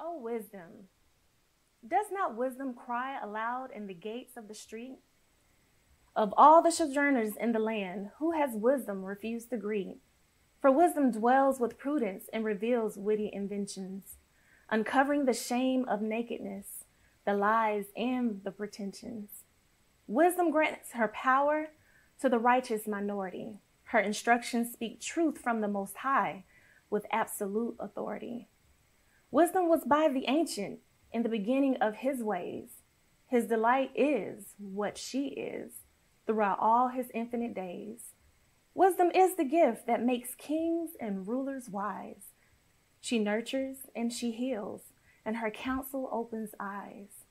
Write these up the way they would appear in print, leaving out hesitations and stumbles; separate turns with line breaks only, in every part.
O wisdom, does not wisdom cry aloud in the gates of the street? Of all the sojourners in the land, who has wisdom refused to greet? For wisdom dwells with prudence and reveals witty inventions, uncovering the shame of nakedness, the lies and the pretensions. Wisdom grants her power to the righteous minority. Her instructions speak truth from the Most High with absolute authority. Wisdom was by the ancient in the beginning of his ways. His delight is what she is throughout all his infinite days. Wisdom is the gift that makes kings and rulers wise. She nurtures and she heals, and her counsel opens eyes.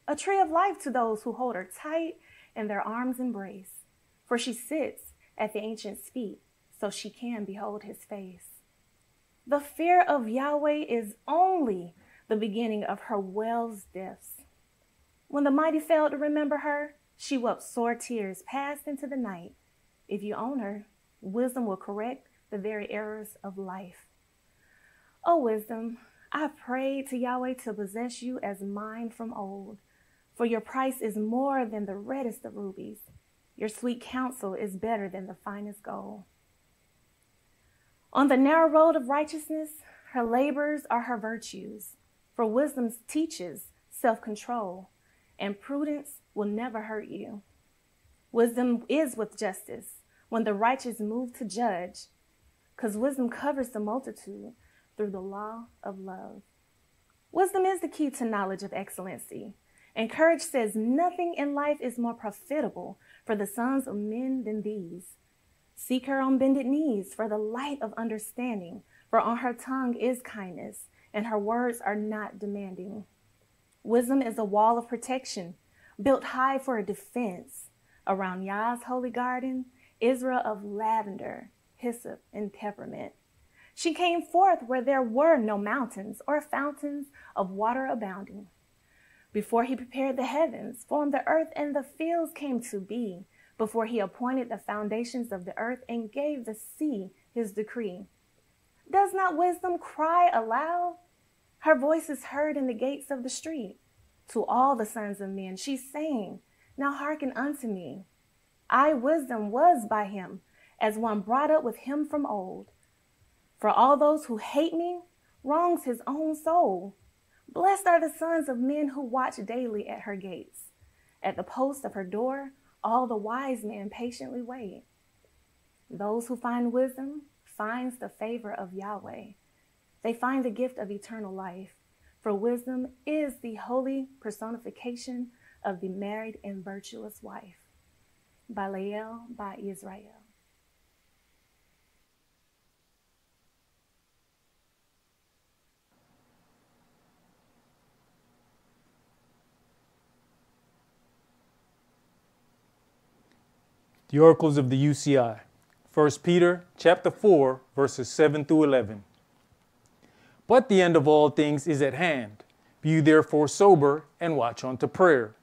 A tree of life to those who hold her tight in their arms embrace, for she sits at the ancient's feet, so she can behold his face. The fear of Yahweh is only the beginning of her well's depths. When the mighty failed to remember her, she wept sore tears passed into the night. If you own her, wisdom will correct the very errors of life. O wisdom, I prayed to Yahweh to possess you as mine from old, for your price is more than the reddest of rubies. Your sweet counsel is better than the finest gold. On the narrow road of righteousness, her labors are her virtues, for wisdom teaches self-control, and prudence will never hurt you. Wisdom is with justice when the righteous move to judge, because wisdom covers the multitude through the law of love. Wisdom is the key to knowledge of excellency, and courage says nothing in life is more profitable for the sons of men than these. Seek her on bended knees for the light of understanding, for on her tongue is kindness, and her words are not demanding. Wisdom is a wall of protection, built high for a defense. Around Yah's holy garden, Israel of lavender, hyssop, and peppermint. She came forth where there were no mountains or fountains of water abounding. Before he prepared the heavens, formed the earth, and the fields came to be, before he appointed the foundations of the earth and gave the sea his decree. Does not wisdom cry aloud? Her voice is heard in the gates of the street. To all the sons of men she's saying, now hearken unto me. I, wisdom, was by him, as one brought up with him from old. For all those who hate me wrongs his own soul. Blessed are the sons of men who watch daily at her gates. At the post of her door, all the wise men patiently wait. Those who find wisdom finds the favor of Yahweh. They find the gift of eternal life, for wisdom is the holy personification of the married and virtuous wife. By Lael, by Israel.
The oracles of the UCI, 1 Peter chapter 4, verses 7 through 11. But the end of all things is at hand. Be you therefore sober and watch unto prayer.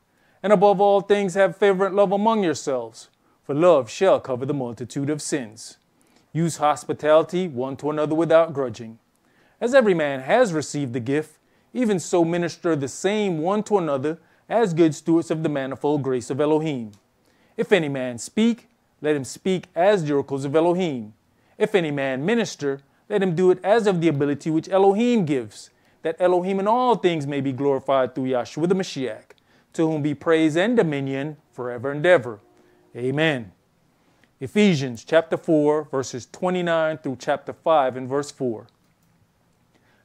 And above all things have fervent love among yourselves, for love shall cover the multitude of sins. Use hospitality one to another without grudging. As every man has received the gift, even so minister the same one to another as good stewards of the manifold grace of Elohim. If any man speak, let him speak as the oracles of Elohim. If any man minister, let him do it as of the ability which Elohim gives, that Elohim in all things may be glorified through Yahshua the Mashiach, to whom be praise and dominion forever and ever. Amen. Ephesians chapter 4, verses 29 through chapter 5 and verse 4.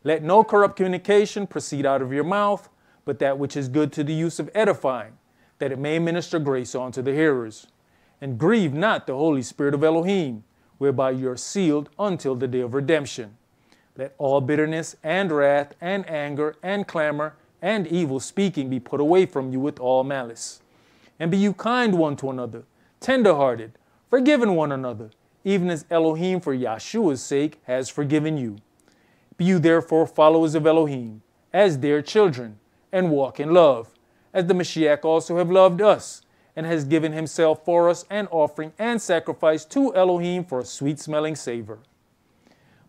Let no corrupt communication proceed out of your mouth, but that which is good to the use of edifying, that it may minister grace unto the hearers. And grieve not the Holy Spirit of Elohim, whereby you are sealed until the day of redemption. Let all bitterness and wrath and anger and clamor and evil speaking be put away from you with all malice. And be you kind one to another, tender-hearted, forgiving one another, even as Elohim for Yahshua's sake has forgiven you. Be you therefore followers of Elohim, as dear children, and walk in love, as the Mashiach also have loved us, and has given himself for us an offering and sacrifice to Elohim for a sweet-smelling savor.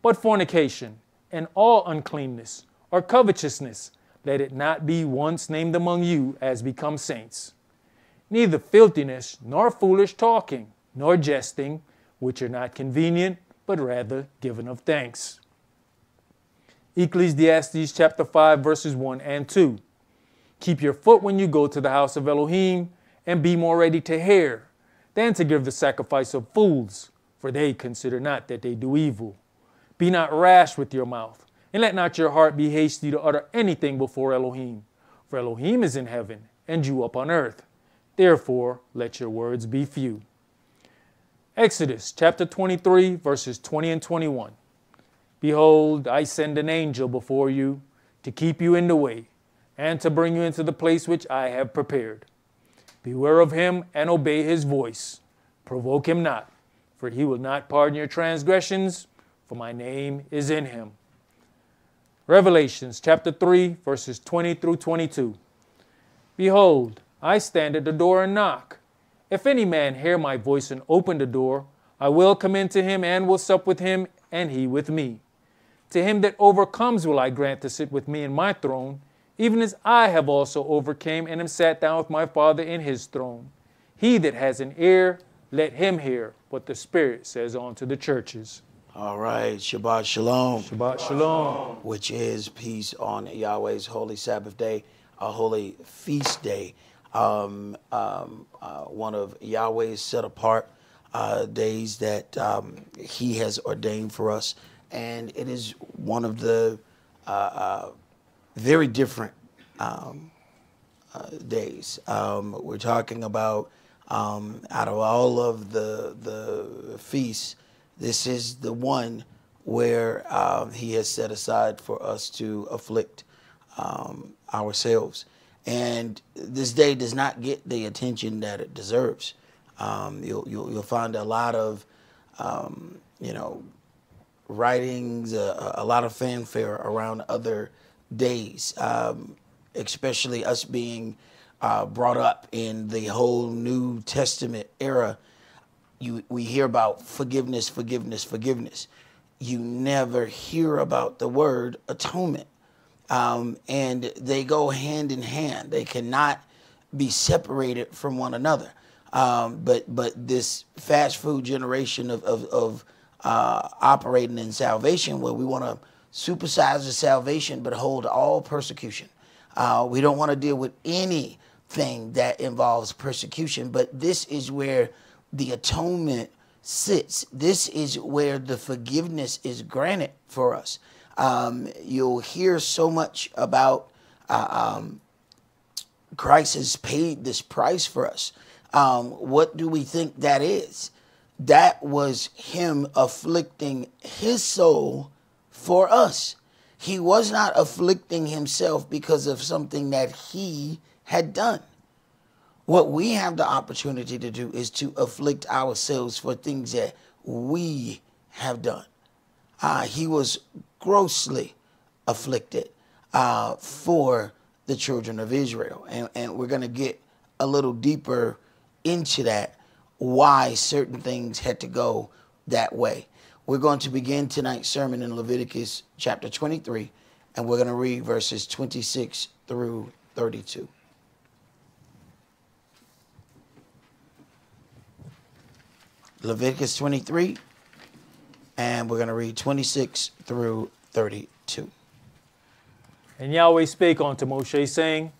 But fornication and all uncleanness or covetousness, let it not be once named among you as becomes saints. Neither filthiness, nor foolish talking, nor jesting, which are not convenient, but rather given of thanks. Ecclesiastes chapter 5, verses 1 and 2. Keep your foot when you go to the house of Elohim, and be more ready to hear than to give the sacrifice of fools, for they consider not that they do evil. Be not rash with your mouth, and let not your heart be hasty to utter anything before Elohim. For Elohim is in heaven, and you upon earth. Therefore, let your words be few. Exodus chapter 23, verses 20 and 21. Behold, I send an angel before you to keep you in the way, and to bring you into the place which I have prepared. Beware of him and obey his voice. Provoke him not, for he will not pardon your transgressions, for my name is in him. Revelations chapter 3, verses 20 through 22. Behold, I stand at the door and knock. If any man hear my voice and open the door, I will come into him and will sup with him, and he with me. To him that overcomes will I grant to sit with me in my throne, even as I have also overcame and am sat down with my Father in his throne. He that has an ear, let him hear what the Spirit says unto the churches.
All right, Shabbat Shalom.
Shabbat Shalom.
Which is peace on Yahweh's holy Sabbath day, a holy feast day. One of Yahweh's set apart days that he has ordained for us. And it is one of the very different days. We're talking about out of all of the feasts, this is the one where he has set aside for us to afflict ourselves. And this day does not get the attention that it deserves. You'll find a lot of, writings, a lot of fanfare around other days, especially us being brought up in the whole New Testament era. We hear about forgiveness, forgiveness, forgiveness. You never hear about the word atonement. And they go hand in hand. They cannot be separated from one another. But this fast food generation of operating in salvation, where we want to supersize the salvation but hold all persecution. We don't want to deal with anything that involves persecution, but this is where the atonement sits. This is where the forgiveness is granted for us. You'll hear so much about Christ has paid this price for us. What do we think that is? That was him afflicting his soul for us. He was not afflicting himself because of something that he had done. What we have the opportunity to do is to afflict ourselves for things that we have done. He was grossly afflicted for the children of Israel. And we're going to get a little deeper into that, why certain things had to go that way. We're going to begin tonight's sermon in Leviticus chapter 23, and we're going to read verses 26 through 32. Leviticus 23, and we're going to read 26 through 32.
And Yahweh spake unto Moshe, saying,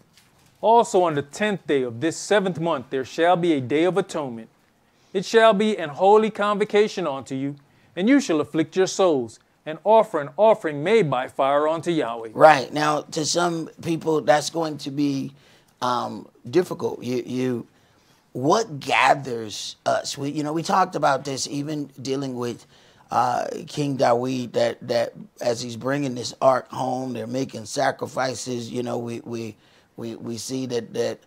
Also on the 10th day of this 7th month there shall be a day of atonement. It shall be an holy convocation unto you, and you shall afflict your souls, and offer an offering made by fire unto Yahweh.
Right. Now, to some people, that's going to be difficult. What gathers us? We talked about this even dealing with King Dawid, that as he's bringing this ark home, they're making sacrifices. We see that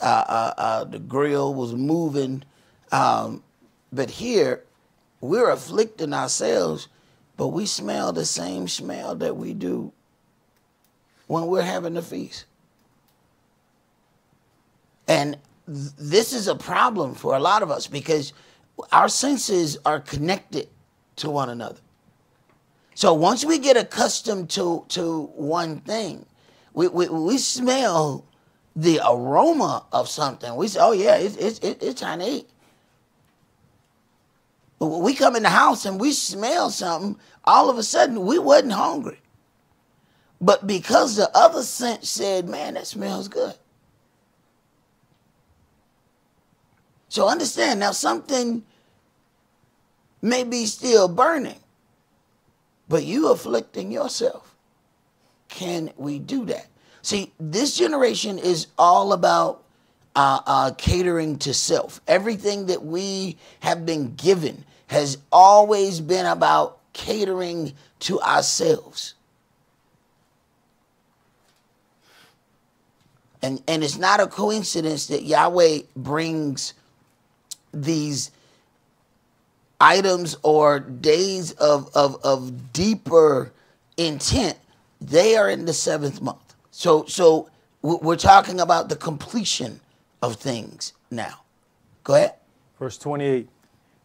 the grill was moving, but here we're afflicting ourselves, but we smell the same smell that we do when we're having a feast. And this is a problem for a lot of us because our senses are connected to one another. So once we get accustomed to one thing, we smell the aroma of something. We say, oh yeah, it's time to eat. We come in the house and we smell something, all of a sudden we wasn't hungry. But because the other scent said, man, that smells good. So understand, now something may be still burning, but you afflicting yourself. Can we do that? See, this generation is all about catering to self. Everything that we have been given has always been about catering to ourselves. And it's not a coincidence that Yahweh brings these items or days of deeper intent. They are in the 7th month. So we're talking about the completion of things now. Go ahead.
Verse 28.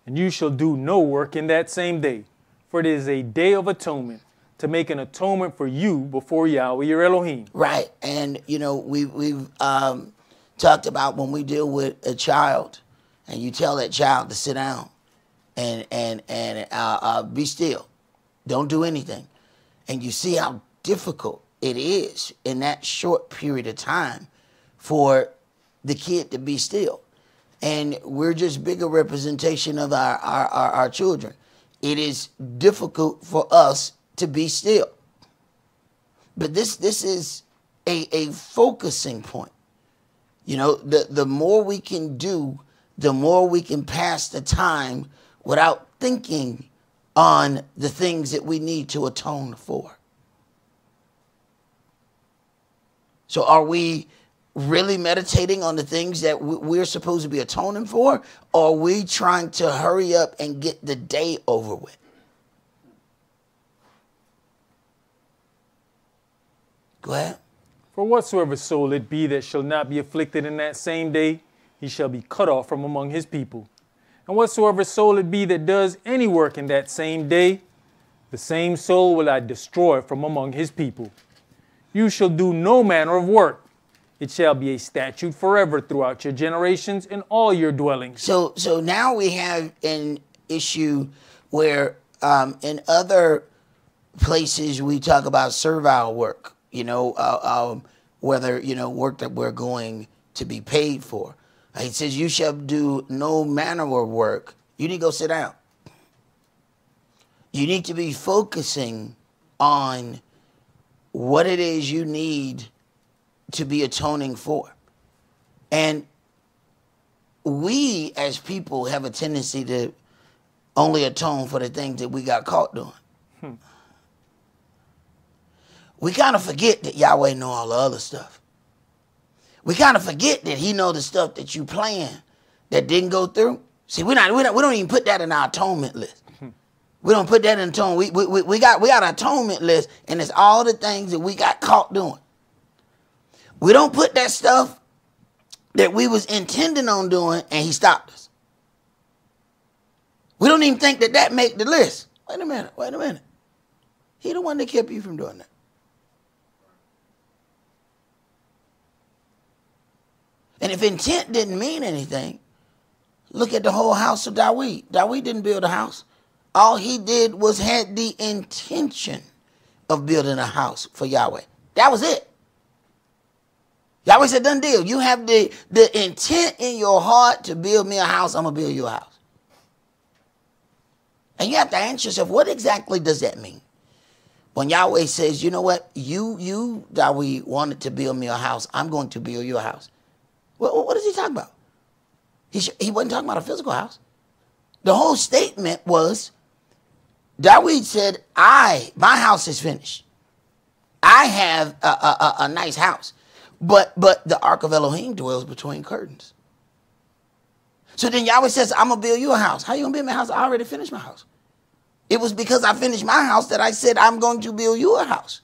And you shall do no work in that same day, for it is a day of atonement, to make an atonement for you before Yahweh your Elohim.
Right. And, you know, we've talked about when we deal with a child and you tell that child to sit down and be still. Don't do anything. And you see how difficult it is in that short period of time for the kid to be still. And we're just bigger representation of our children. It is difficult for us to be still. But this is a focusing point. You know, the more we can do, the more we can pass the time without thinking on the things that we need to atone for. So are we really meditating on the things that we're supposed to be atoning for? Or are we trying to hurry up and get the day over with? Go ahead.
For whatsoever soul it be that shall not be afflicted in that same day, he shall be cut off from among his people. And whatsoever soul it be that does any work in that same day, the same soul will I destroy from among his people. You shall do no manner of work. It shall be a statute forever throughout your generations in all your dwellings.
So now we have an issue where in other places we talk about servile work, you know, whether, you know, work that we're going to be paid for. It says you shall do no manner of work. You need to go sit down. You need to be focusing on what it is you need to be atoning for. And we as people have a tendency to only atone for the things that we got caught doing. We kind of forget that Yahweh know all the other stuff. We kind of forget that he know the stuff that you planned that didn't go through. See, we don't even put that in our atonement list. We don't put that in atonement. We got an atonement list, and it's all the things that we got caught doing. We don't put that stuff that we was intending on doing, and he stopped us. We don't even think that make the list. Wait a minute. He the one that kept you from doing that. And if intent didn't mean anything, look at the whole house of Dawid. Dawid didn't build a house. All he did was had the intention of building a house for Yahweh. That was it. Yahweh said, done deal. You have the intent in your heart to build me a house, I'm going to build you a house. And you have to ask yourself, what exactly does that mean? When Yahweh says, you know what, you Dawid, wanted to build me a house, I'm going to build you a house. Well, what is he talking about? He wasn't talking about a physical house. The whole statement was, Dawid said, my house is finished. I have a nice house. But the Ark of Elohim dwells between curtains. So then Yahweh says, I'm going to build you a house. How you going to build me a house? I already finished my house. It was because I finished my house that I said, I'm going to build you a house.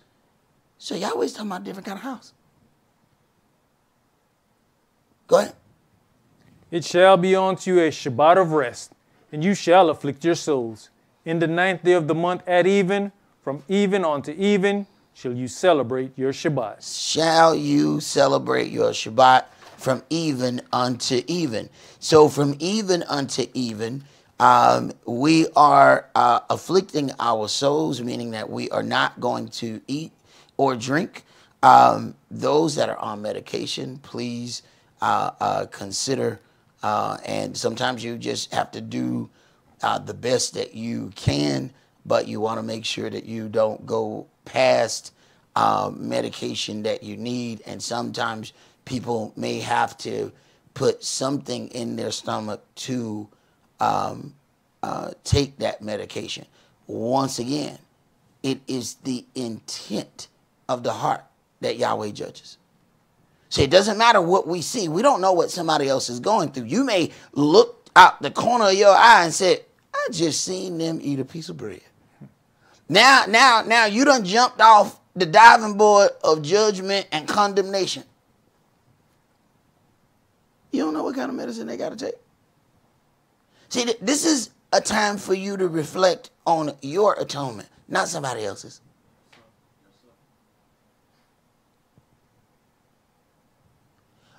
So Yahweh's talking about a different kind of house. Go ahead.
It shall be unto you a Shabbat of rest, and you shall afflict your souls. In the 9th day of the month at even, from even unto even shall you celebrate your Shabbat.
Shall you celebrate your Shabbat from even unto even. So from even unto even, we are afflicting our souls, meaning that we are not going to eat or drink. Those that are on medication, please consider, and sometimes you just have to do the best that you can, but you want to make sure that you don't go past medication that you need. And sometimes people may have to put something in their stomach to take that medication. Once again, it is the intent of the heart that Yahweh judges. So it doesn't matter what we see. We don't know what somebody else is going through. You may look out the corner of your eye and say, I just seen them eat a piece of bread. Now you done jumped off the diving board of judgment and condemnation. You don't know what kind of medicine they got to take. See, this is a time for you to reflect on your atonement, not somebody else's.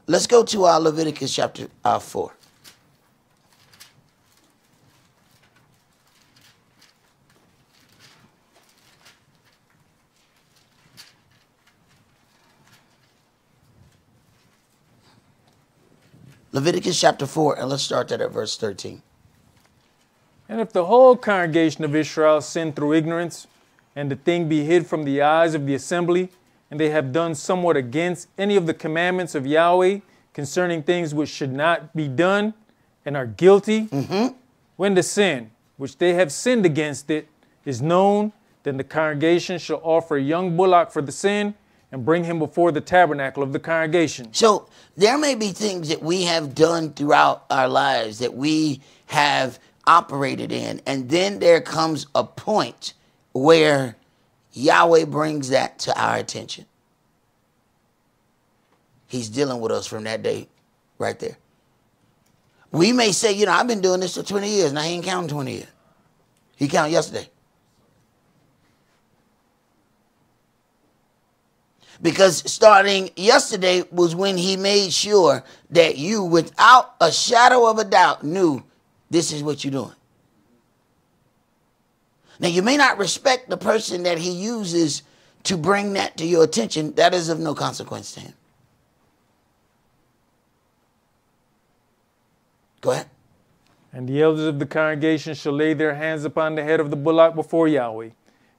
Let's go to Leviticus chapter 4. Leviticus chapter 4, and let's start that at verse 13.
And if the whole congregation of Israel sin through ignorance, and the thing be hid from the eyes of the assembly, and they have done somewhat against any of the commandments of Yahweh concerning things which should not be done, and are guilty, when the sin, which they have sinned against it, is known, then the congregation shall offer a young bullock for the sin, and bring him before the tabernacle of the congregation.
So there may be things that we have done throughout our lives that we have operated in, and then there comes a point where Yahweh brings that to our attention. He's dealing with us from that day right there. We may say, I've been doing this for 20 years. Now he ain't counting 20 years. He counted yesterday. Because starting yesterday was when he made sure that you, without a shadow of a doubt, knew this is what you're doing. Now, you may not respect the person that he uses to bring that to your attention. That is of no consequence to him. Go ahead.
And the elders of the congregation shall lay their hands upon the head of the bullock before Yahweh,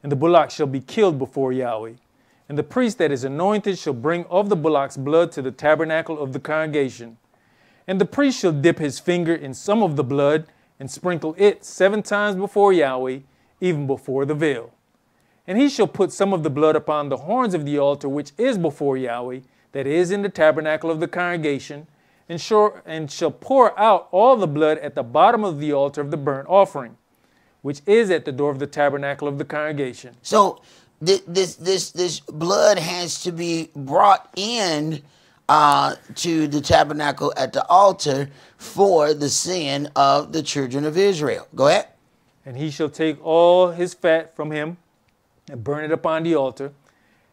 and the bullock shall be killed before Yahweh. And the priest that is anointed shall bring of the bullock's blood to the tabernacle of the congregation. And the priest shall dip his finger in some of the blood, and sprinkle it 7 times before Yahweh, even before the veil. And he shall put some of the blood upon the horns of the altar which is before Yahweh, that is in the tabernacle of the congregation, and shall pour out all the blood at the bottom of the altar of the burnt offering, which is at the door of the tabernacle of the congregation.
So this blood has to be brought in to the tabernacle at the altar for the sin of the children of Israel. Go ahead.
And he shall take all his fat from him and burn it upon the altar.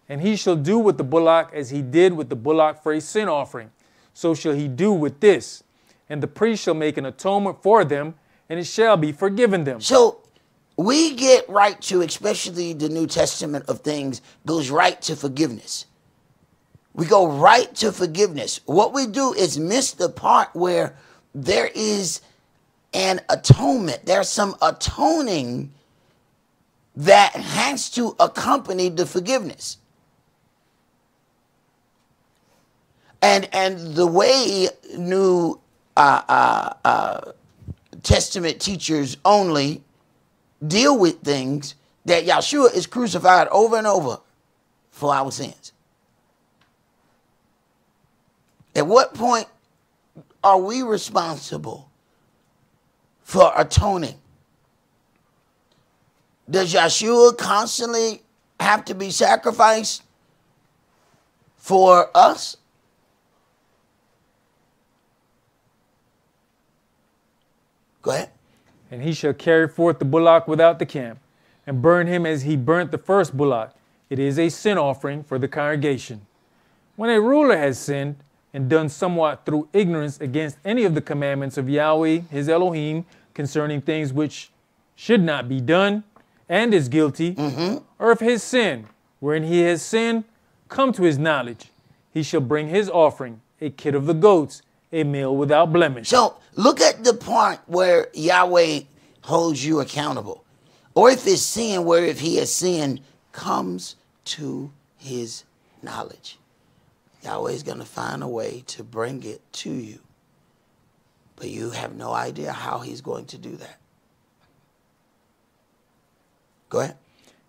And he shall do with the bullock as he did with the bullock for a sin offering. So shall he do with this. And the priest shall make an atonement for them, and it shall be forgiven them.
So we get right to, especially the New Testament of things, goes right to forgiveness. We go right to forgiveness. What we do is miss the part where there is an atonement. There's some atoning that has to accompany the forgiveness. And the way New Testament teachers only deal with things, that Yahshua is crucified over and over for our sins. At what point are we responsible for atoning? Does Yahshua constantly have to be sacrificed for us? Go ahead.
And he shall carry forth the bullock without the camp, and burn him as he burnt the first bullock. It is a sin offering for the congregation. When a ruler has sinned and done somewhat through ignorance against any of the commandments of Yahweh, his Elohim, concerning things which should not be done, and is guilty, or if his sin, wherein he has sinned, come to his knowledge, he shall bring his offering, a kid of the goats, a male without blemish.
So look at the part where Yahweh holds you accountable. Or if it's sin, where if he has sinned, comes to his knowledge. Yahweh is going to find a way to bring it to you. But you have no idea how he's going to do that. Go ahead.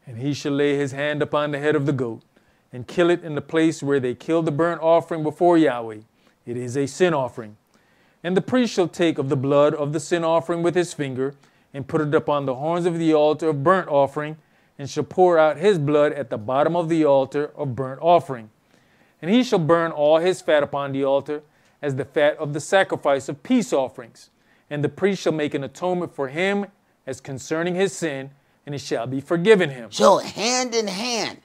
And he shall lay his hand upon the head of the goat, and kill it in the place where they killed the burnt offering before Yahweh. It is a sin offering. And the priest shall take of the blood of the sin offering with his finger, and put it upon the horns of the altar of burnt offering, and shall pour out his blood at the bottom of the altar of burnt offering. And he shall burn all his fat upon the altar, as the fat of the sacrifice of peace offerings. And the priest shall make an atonement for him as concerning his sin, and it shall be forgiven him.
So hand in hand,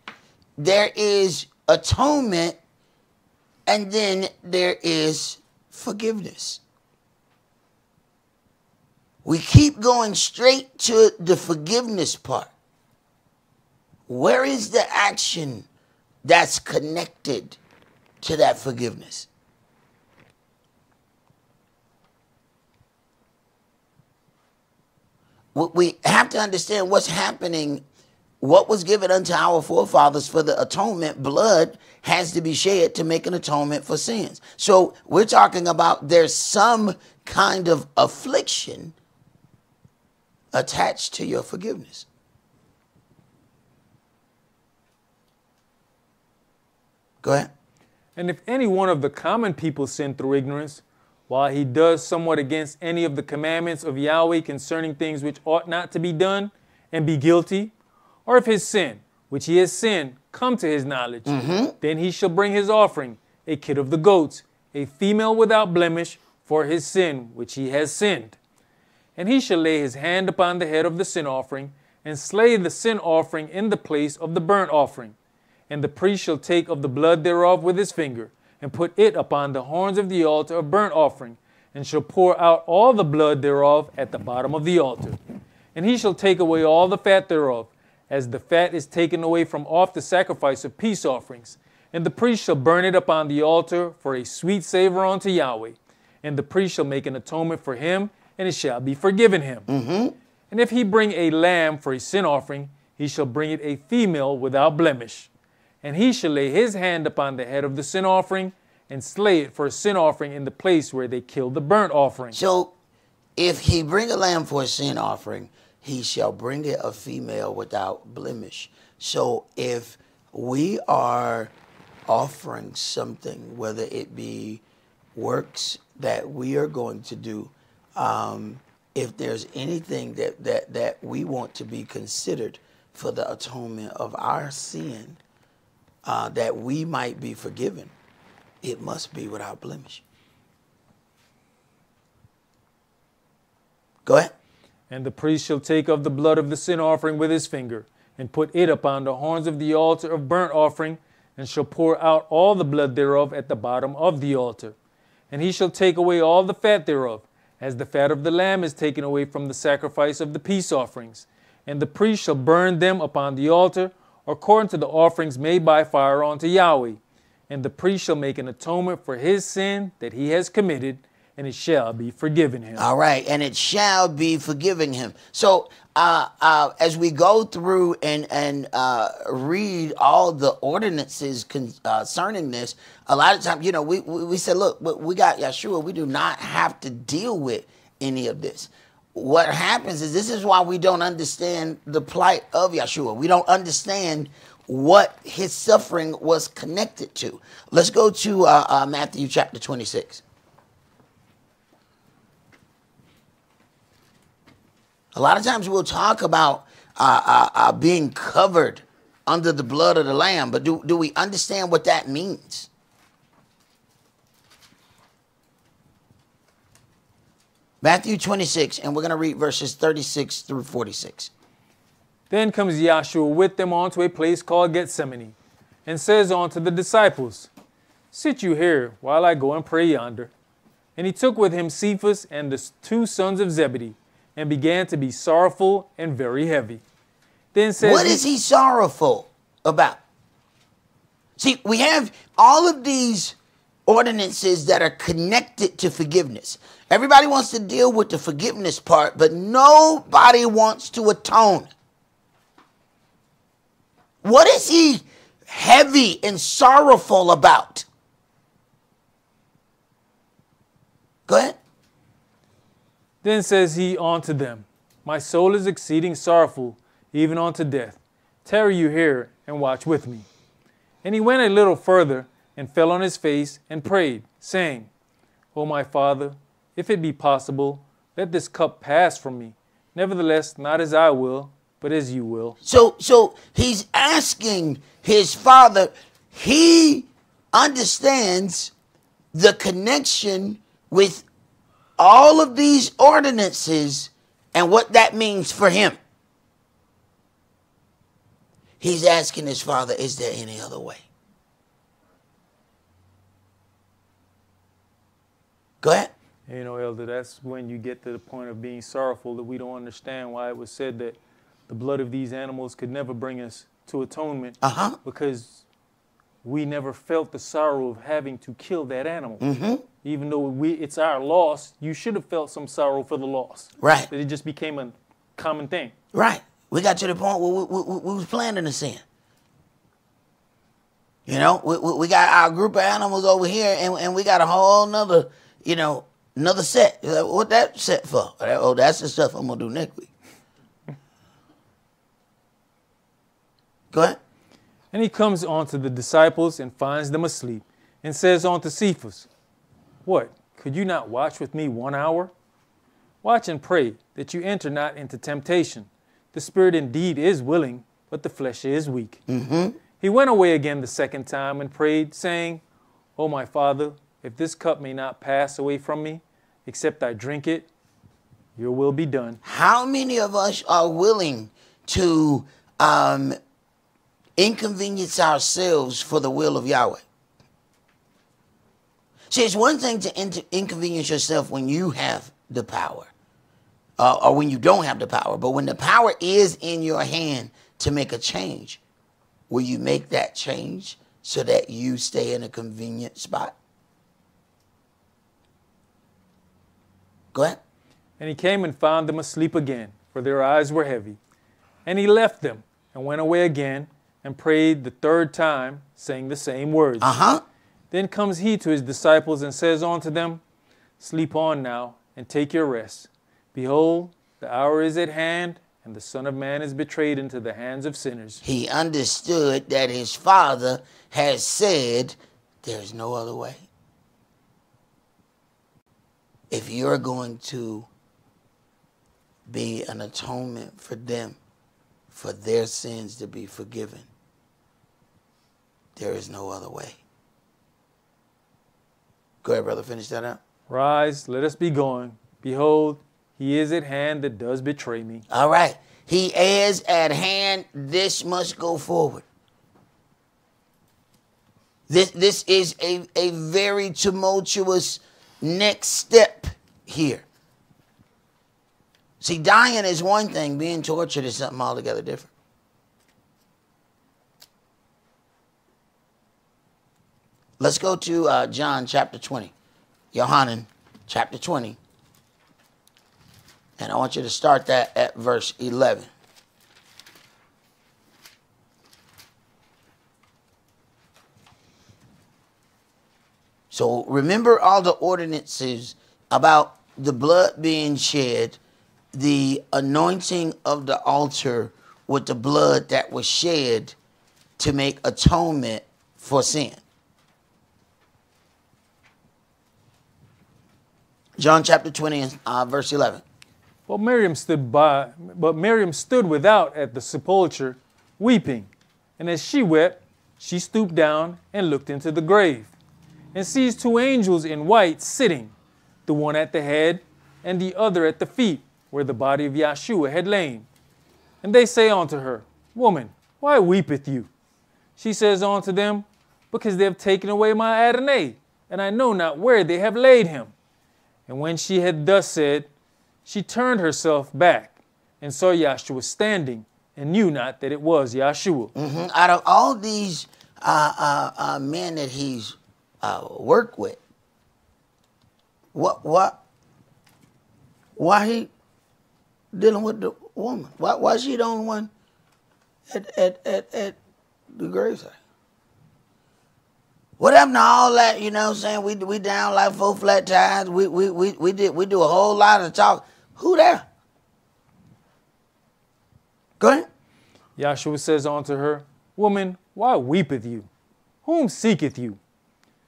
there is atonement, and then there is forgiveness. We keep going straight to the forgiveness part. Where is the action that's connected to that forgiveness? We have to understand what's happening. What was given unto our forefathers for the atonement, blood has to be shed to make an atonement for sins. So we're talking about there's some kind of affliction attached to your forgiveness. Go ahead.
And if any one of the common people sin through ignorance, while he does somewhat against any of the commandments of Yahweh concerning things which ought not to be done, and be guilty, or if his sin, which he has sinned, come to his knowledge, then he shall bring his offering, a kid of the goats, a female without blemish, for his sin which he has sinned. And he shall lay his hand upon the head of the sin offering, and slay the sin offering in the place of the burnt offering. And the priest shall take of the blood thereof with his finger, and put it upon the horns of the altar of burnt offering, and shall pour out all the blood thereof at the bottom of the altar. And he shall take away all the fat thereof, as the fat is taken away from off the sacrifice of peace offerings. And the priest shall burn it upon the altar for a sweet savor unto Yahweh. And the priest shall make an atonement for him, and it shall be forgiven him. And if he bring a lamb for a sin offering, he shall bring it a female without blemish. And he shall lay his hand upon the head of the sin offering, and slay it for a sin offering in the place where they killed the burnt offering.
So if he bring a lamb for a sin offering, he shall bring it a female without blemish. So if we are offering something, whether it be works that we are going to do, if there's anything that we want to be considered for the atonement of our sin, that we might be forgiven, it must be without blemish. Go ahead.
And the priest shall take of the blood of the sin offering with his finger, and put it upon the horns of the altar of burnt offering, and shall pour out all the blood thereof at the bottom of the altar. And he shall take away all the fat thereof, as the fat of the lamb is taken away from the sacrifice of the peace offerings. And the priest shall burn them upon the altar, according to the offerings made by fire unto Yahweh. And the priest shall make an atonement for his sin that he has committed, and it shall be forgiven him.
All right, and it shall be forgiving him. So as we go through and read all the ordinances concerning this, a lot of times, we said, look, we got Yeshua. We do not have to deal with any of this. What happens is, this is why we don't understand the plight of Yeshua. We don't understand what his suffering was connected to. Let's go to Matthew chapter 26. A lot of times we'll talk about being covered under the blood of the Lamb, but do we understand what that means? Matthew 26, and we're going to read verses 36 through 46.
Then comes Yahshua with them on to a place called Gethsemane, and says unto the disciples, Sit you here while I go and pray yonder. And he took with him Cephas and the 2 sons of Zebedee, and began to be sorrowful and very heavy. Then says,
what is he sorrowful about? See, we have all of these ordinances that are connected to forgiveness. Everybody wants to deal with the forgiveness part, but nobody wants to atone. What is he heavy and sorrowful about? Go ahead.
Then says he unto them, My soul is exceeding sorrowful, even unto death. Tarry you here and watch with me. And he went a little further and fell on his face and prayed, saying, O my Father, if it be possible, let this cup pass from me. Nevertheless, not as I will, but as you will.
So he's asking his Father. He understands the connection with all of these ordinances and what that means for him. He's asking his Father, is there any other way? Go ahead.
You know, Elder, that's when you get to the point of being sorrowful, that we don't understand why it was said that the blood of these animals could never bring us to atonement. Because we never felt the sorrow of having to kill that animal. Even though it's our loss, you should have felt some sorrow for the loss.
Right.
That it just became a common thing.
Right. We got to the point where we was planning a sin. You know, we got our group of animals over here, and we got a whole nother, another set. What that set for? Oh, that's the stuff I'm going to do next week. Go ahead.
And he comes on to the disciples and finds them asleep, and says unto Cephas, What, could you not watch with me 1 hour? Watch and pray, that you enter not into temptation. The spirit indeed is willing, but the flesh is weak. He went away again the second time and prayed, saying, O my Father, if this cup may not pass away from me, except I drink it, your will be done.
How many of us are willing to inconvenience ourselves for the will of Yahweh? See, it's one thing to inconvenience yourself when you have the power. Or when you don't have the power. But when the power is in your hand to make a change, will you make that change so that you stay in a convenient spot? Go ahead.
And he came and found them asleep again, for their eyes were heavy. And he left them and went away again and prayed the 3rd time, saying the same words. Then comes he to his disciples and says unto them, Sleep on now and take your rest. Behold, the hour is at hand, and the Son of Man is betrayed into the hands of sinners.
He understood that his Father has said, there's no other way. If you're going to be an atonement for them, for their sins to be forgiven, there is no other way. Go ahead, brother, finish that out.
Rise, let us be going. Behold, he is at hand that does betray me.
All right. He is at hand. This must go forward. This is a very tumultuous next step here. See, dying is one thing. Being tortured is something altogether different. Let's go to John chapter 20. Yohanan chapter 20. And I want you to start that at verse 11. So remember all the ordinances about the blood being shed, the anointing of the altar with the blood that was shed to make atonement for sin. John chapter 20 and verse 11.
But Miriam stood without at the sepulchre, weeping. And as she wept, she stooped down and looked into the grave, and sees 2 angels in white sitting, the one at the head and the other at the feet, where the body of Yahshua had lain. And they say unto her, Woman, why weepeth you? She says unto them, Because they have taken away my Adonai, and I know not where they have laid him. And when she had thus said, she turned herself back and saw Yahshua standing, and knew not that it was Yahshua.
Mm-hmm. Out of all these men that he's worked with, why he dealing with the woman? Why she the only one at the graveside? What happened to all that? You know what I'm saying? We down like 4 flat tires. We do a whole lot of talk. Who there? Go ahead.
Yahshua says unto her, Woman, why weepeth you? Whom seeketh you?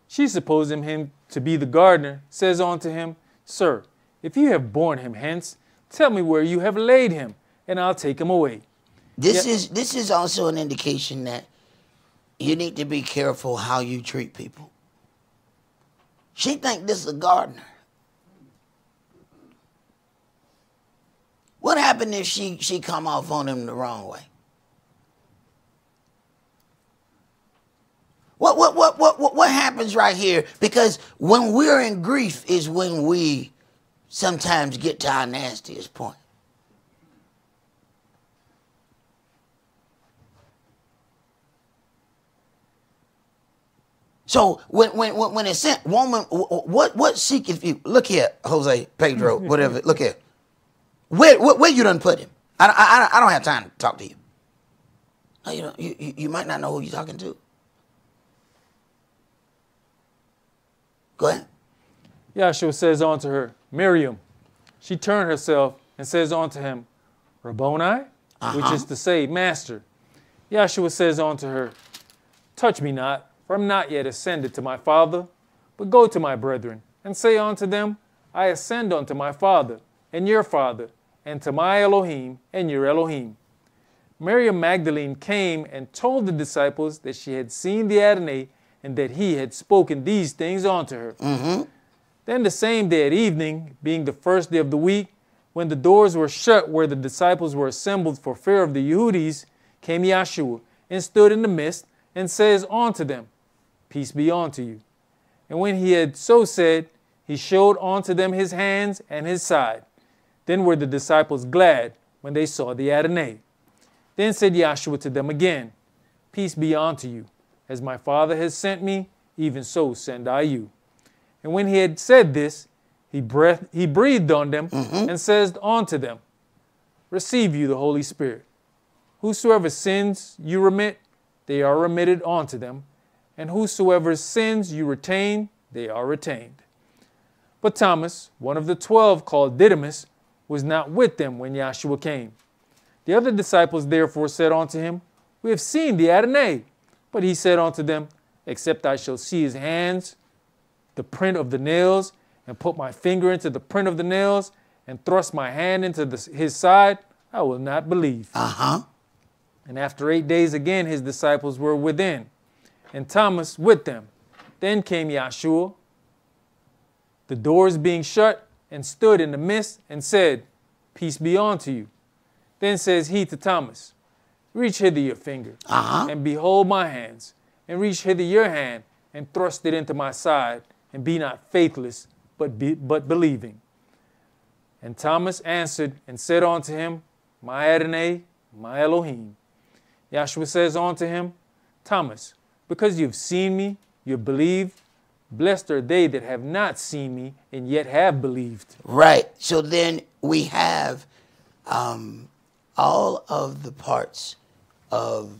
She, supposing him to be the gardener, says unto him, Sir, if you have borne him hence, tell me where you have laid him, and I'll take him away.
This is also an indication that you need to be careful how you treat people. She think this is a gardener. What happened if she come off on him the wrong way? What happens right here? Because when we're in grief is when we sometimes get to our nastiest point. So when it said, woman, what seeketh you? Look here, Jose, Pedro, whatever. Look here. Where you done put him? I don't have time to talk to you. No, you might not know who you're talking to. Go ahead.
Yahshua says unto her, Miriam. She turned herself and says unto him, Rabboni, which is to say, Master. Yahshua says unto her, Touch me not, for I am not yet ascended to my Father, but go to my brethren, and say unto them, I ascend unto my Father, and your Father, and to my Elohim, and your Elohim. Miriam Magdalene came and told the disciples that she had seen the Adonai, and that he had spoken these things unto her.
Mm-hmm.
Then the same day at evening, being the first day of the week, when the doors were shut where the disciples were assembled for fear of the Yehudis, came Yahshua, and stood in the midst, and says unto them, Peace be unto you. And when he had so said, he showed unto them his hands and his side. Then were the disciples glad when they saw the Adonai. Then said Yahshua to them again, Peace be unto you. As my Father has sent me, even so send I you. And when he had said this, he breathed on them and says unto them, Receive you the Holy Spirit. Whosoever sins you remit, they are remitted unto them. And whosoever sins you retain, they are retained. But Thomas, one of the 12 called Didymus, was not with them when Yahshua came. The other disciples therefore said unto him, We have seen the Adonai. But he said unto them, Except I shall see his hands, the print of the nails, and put my finger into the print of the nails, and thrust my hand into his side, I will not believe. And after 8 days again his disciples were within, and Thomas with them. Then came Yahshua, the doors being shut, and stood in the midst, and said, Peace be unto you. Then says he to Thomas, Reach hither your finger, and behold my hands, and reach hither your hand, and thrust it into my side, and be not faithless, but believing. And Thomas answered and said unto him, My Adonai, my Elohim. Yahshua says unto him, Thomas, because you've seen me, you have believed. Blessed are they that have not seen me, and yet have believed.
Right. So then we have all of the parts of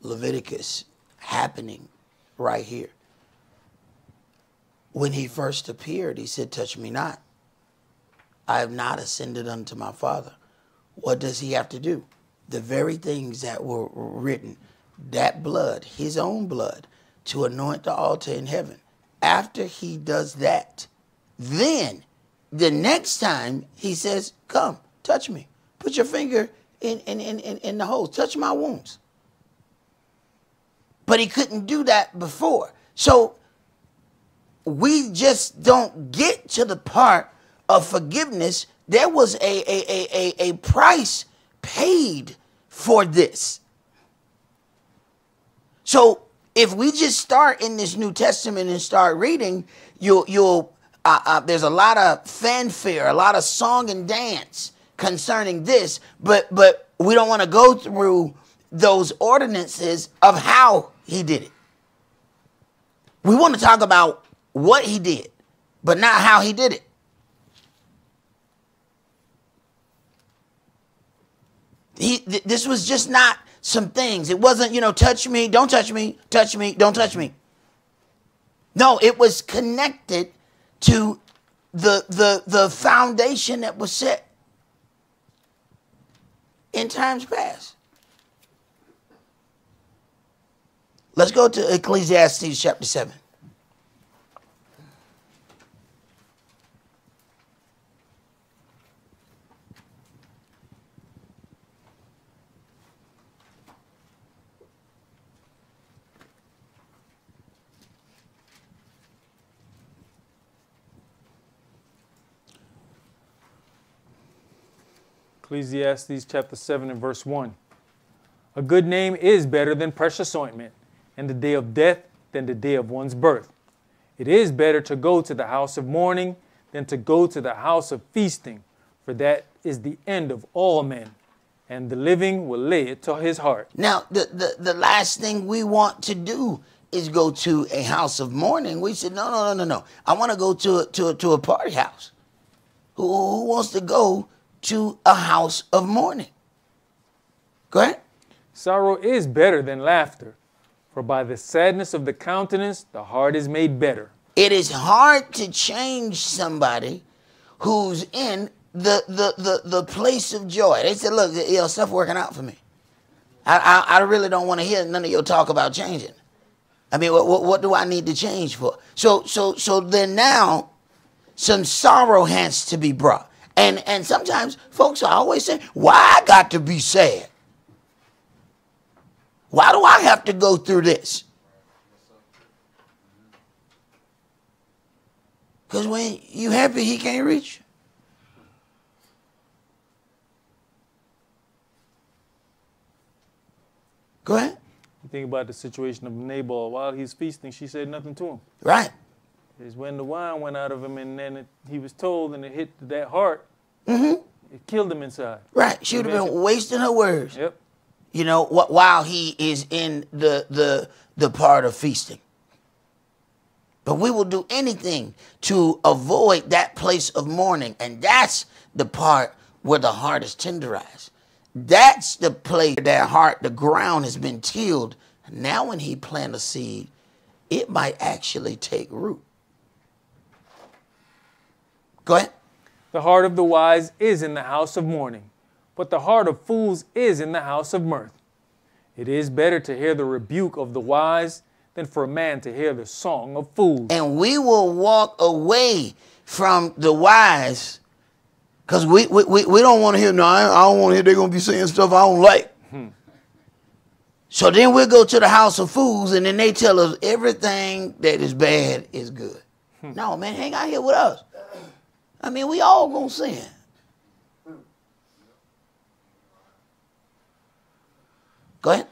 Leviticus happening right here. When he first appeared, he said, Touch me not. I have not ascended unto my Father. What does he have to do? The very things that were written, that blood, his own blood, to anoint the altar in heaven. After he does that, then the next time he says, Come, touch me. Put your finger in the hole. Touch my wounds. But he couldn't do that before. So we just don't get to the part of forgiveness. There was a price paid for this. So if we just start in this New Testament and start reading, there's a lot of fanfare, a lot of song and dance concerning this, but we don't want to go through those ordinances of how he did it. We want to talk about what he did, but not how he did it. This was just not some things. It wasn't, touch me, don't touch me, touch me, don't touch me. No, it was connected to the foundation that was set in times past. Let's go to Ecclesiastes chapter 7.
Ecclesiastes chapter 7 and verse 1. A good name is better than precious ointment, and the day of death than the day of one's birth. It is better to go to the house of mourning than to go to the house of feasting, for that is the end of all men, and the living will lay it to his heart.
Now, the last thing we want to do is go to a house of mourning. We said, no. I want to go to a party house. Who wants to go to a house of mourning? Go ahead.
Sorrow is better than laughter, for by the sadness of the countenance the heart is made better.
It is hard to change somebody who's in the place of joy. They said, look, stuff working out for me. I really don't want to hear none of your talk about changing. I mean, what do I need to change for? So then now some sorrow has to be brought. And sometimes folks are always saying, why I got to be sad? Why do I have to go through this? Because when you happy, he can't reach you. Go ahead.
You think about the situation of Nabal. While he's feasting, she said nothing to him.
Right.
It's when the wine went out of him and then he was told and it hit that heart,
Mm-hmm.
it killed him inside.
Right. She would have been wasting her words.
Yep.
While he is in the part of feasting. But we will do anything to avoid that place of mourning. And that's the part where the heart is tenderized. That's the place where that heart, the ground has been tilled. Now when he plant a seed, it might actually take root. Go ahead.
The heart of the wise is in the house of mourning, but the heart of fools is in the house of mirth. It is better to hear the rebuke of the wise than for a man to hear the song of fools.
And we will walk away from the wise because we don't want to hear, no, I don't want to hear they're going to be saying stuff I don't like. So then we'll go to the house of fools and then they tell us everything that is bad is good. No, man, hang out here with us. I mean, we all going to sin. Go ahead.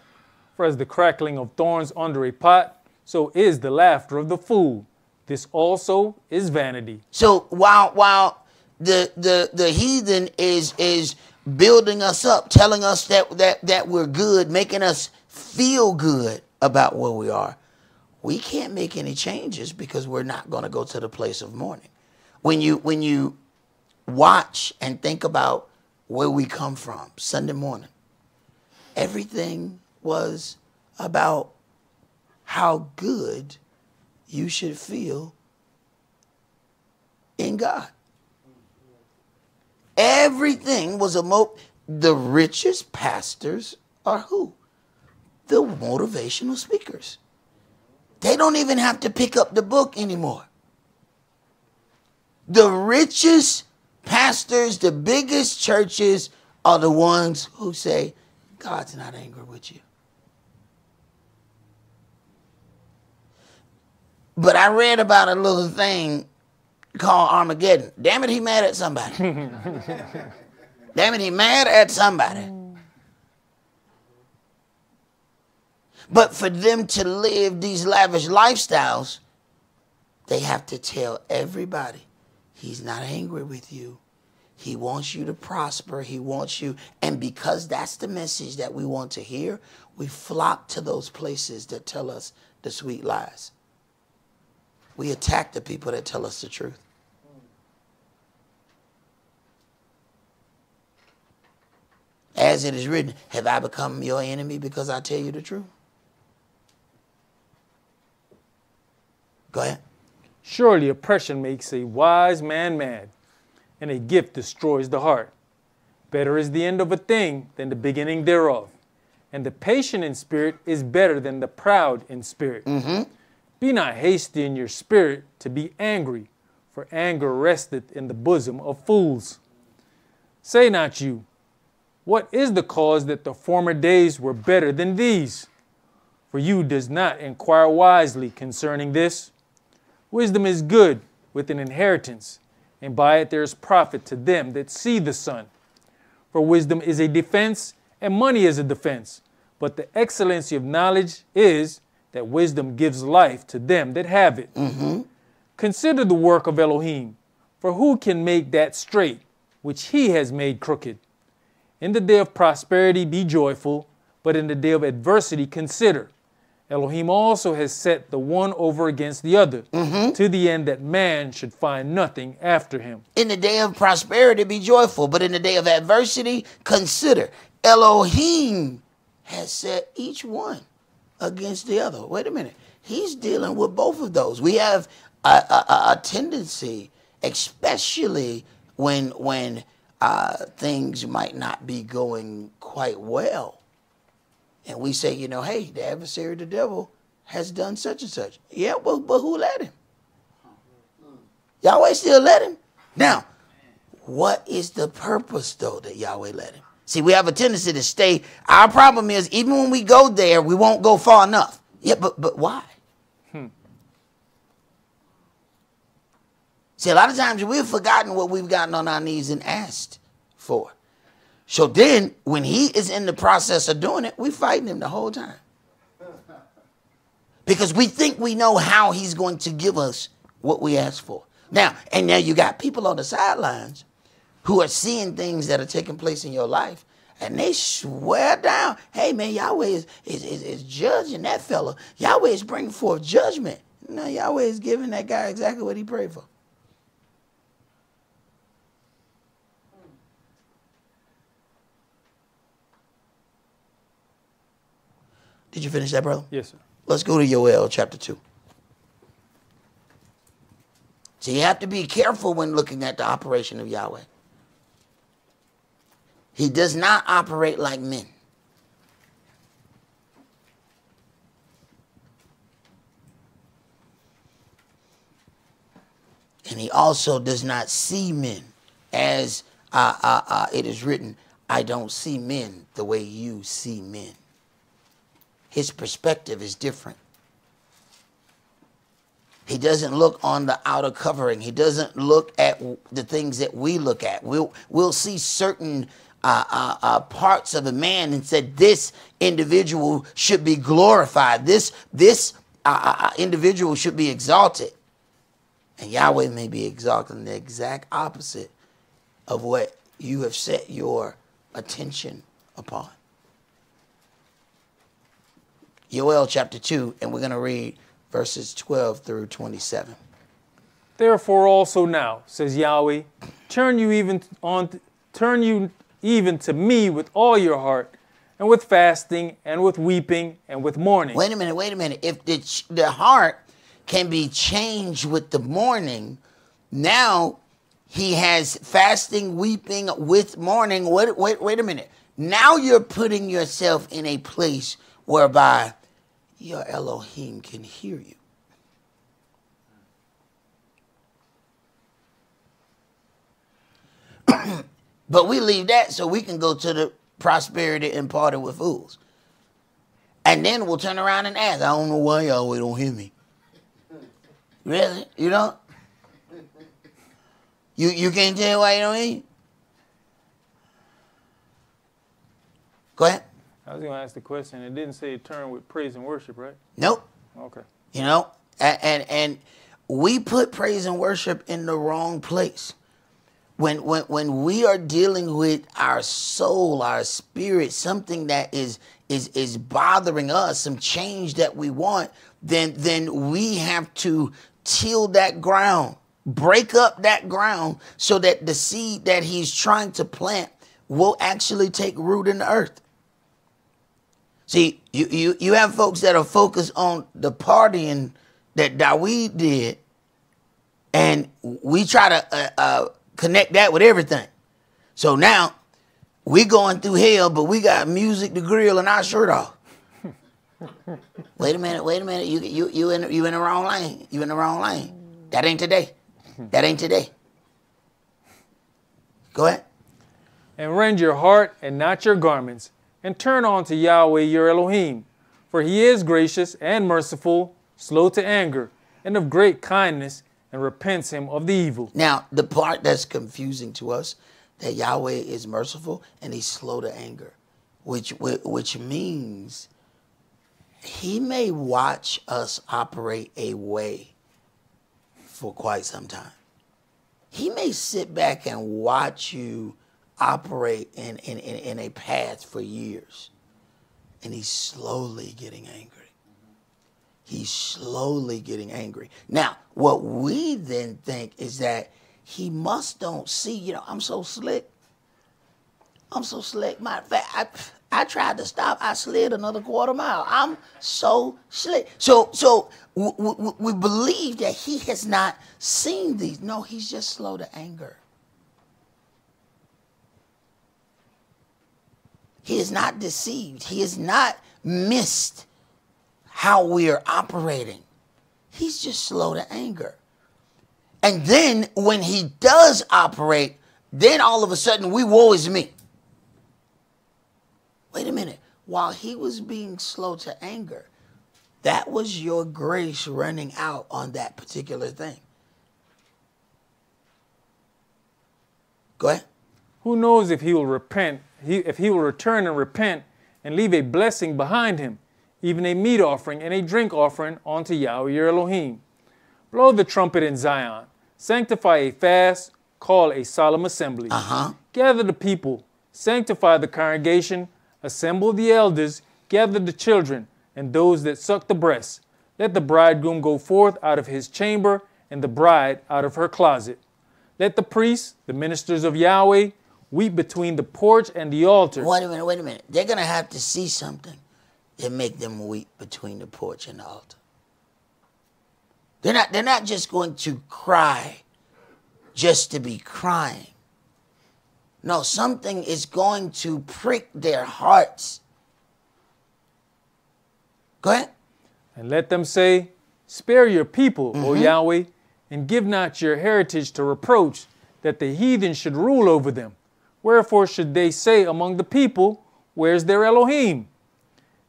For as the crackling of thorns under a pot, so is the laughter of the fool. This also is vanity.
So while the heathen is building us up, telling us that we're good, making us feel good about where we are, we can't make any changes because we're not going to go to the place of mourning. When you watch and think about where we come from, Sunday morning, everything was about how good you should feel in God. Everything was the richest pastors are who? The motivational speakers. They don't even have to pick up the book anymore. The richest pastors, the biggest churches are the ones who say, God's not angry with you. But I read about a little thing called Armageddon. Damn it, he mad at somebody. Damn it, he mad at somebody. But for them to live these lavish lifestyles, they have to tell everybody, he's not angry with you. He wants you to prosper. He wants you. And because that's the message that we want to hear, we flock to those places that tell us the sweet lies. We attack the people that tell us the truth. As it is written, have I become your enemy because I tell you the truth? Go ahead.
Surely oppression makes a wise man mad, and a gift destroys the heart. Better is the end of a thing than the beginning thereof. And the patient in spirit is better than the proud in spirit. Be not hasty in your spirit to be angry, for anger resteth in the bosom of fools. Say not you, what is the cause that the former days were better than these? For you does not inquire wisely concerning this. Wisdom is good with an inheritance, and by it there is profit to them that see the sun. For wisdom is a defense, and money is a defense. But the excellency of knowledge is that wisdom gives life to them that have it. Consider the work of Elohim, for who can make that straight which he has made crooked? In the day of prosperity be joyful, but in the day of adversity consider. Elohim also has set the one over against the other, to the end that man should find nothing after him.
In the day of prosperity be joyful, but in the day of adversity consider. Elohim has set each one against the other. Wait a minute. He's dealing with both of those. We have a tendency, especially when things might not be going quite well. And we say, you know, hey, the adversary, the devil, has done such and such. Yeah, but who let him? Yahweh still let him. Now, what is the purpose, though, that Yahweh let him? See, we have a tendency to stay. Our problem is, even when we go there, we won't go far enough. Yeah, but why? See, a lot of times we've forgotten what we've gotten on our knees and asked for. So then, when he is in the process of doing it, we're fighting him the whole time. Because we think we know how he's going to give us what we ask for. Now you got people on the sidelines who are seeing things that are taking place in your life, and they swear down, hey, man, Yahweh is judging that fella. Yahweh is bringing forth judgment. No, Yahweh is giving that guy exactly what he prayed for. Did you finish that, brother?
Yes, sir.
Let's go to Yoel chapter 2. So you have to be careful when looking at the operation of Yahweh. He does not operate like men. And he also does not see men as it is written, I don't see men the way you see men. His perspective is different. He doesn't look on the outer covering. He doesn't look at the things that we look at. We'll see certain parts of a man and said, this individual should be glorified. This individual should be exalted. And Yahweh may be exalted in the exact opposite of what you have set your attention upon. Yoel chapter 2, and we're going to read verses 12 through 27.
Therefore also now, says Yahweh, turn you even to me with all your heart, and with fasting, and with weeping, and with mourning.
Wait a minute. If the heart can be changed with the mourning, now he has fasting, weeping, with mourning. Wait a minute. Now you're putting yourself in a place whereby your Elohim can hear you. But we leave that so we can go to the prosperity imparted with fools. And then we'll turn around and ask, I don't know why Yahweh don't hear me. Really? You don't? You can't tell why you don't hear you? Go ahead.
I was going to ask the question. It didn't say turn with praise and worship, right?
Nope.
Okay.
You know, and we put praise and worship in the wrong place. When we are dealing with our soul, our spirit, something that is bothering us, some change that we want, then we have to till that ground, break up that ground so that the seed that he's trying to plant will actually take root in the earth. See, you have folks that are focused on the partying that Dawid did, and we try to connect that with everything. So now we going through hell, but we got music to grill and our shirt off. Wait a minute. You in the wrong lane. You in the wrong lane. That ain't today. That ain't today. Go ahead.
And rend your heart and not your garments, and turn on to Yahweh your Elohim. For he is gracious and merciful, slow to anger, and of great kindness, and repents him of the evil.
Now, the part that's confusing to us, that Yahweh is merciful and he's slow to anger, which means he may watch us operate a way for quite some time. He may sit back and watch you operate in a path for years, and he's slowly getting angry. He's slowly getting angry. Now, what we then think is that he must don't see, I'm so slick. I'm so slick. Matter of fact, I tried to stop. I slid another quarter mile. I'm so slick. So we believe that he has not seen these. No, he's just slow to anger. He is not deceived. He has not missed how we are operating. He's just slow to anger. And then when he does operate, then all of a sudden woe is me. Wait a minute. While he was being slow to anger, that was your grace running out on that particular thing. Go ahead.
Who knows if he will repent, if he will return and repent and leave a blessing behind him, even a meat offering and a drink offering unto Yahweh your Elohim. Blow the trumpet in Zion, sanctify a fast, call a solemn assembly. Gather the people, sanctify the congregation, assemble the elders, gather the children, and those that suck the breast. Let the bridegroom go forth out of his chamber, and the bride out of her closet. Let the priests, the ministers of Yahweh, weep between the porch and the altar.
Wait a minute. They're going to have to see something that make them weep between the porch and the altar. They're not just going to cry just to be crying. No, something is going to prick their hearts. Go ahead.
And let them say, spare your people, O Yahweh, and give not your heritage to reproach, that the heathen should rule over them. Wherefore should they say among the people, where's their Elohim?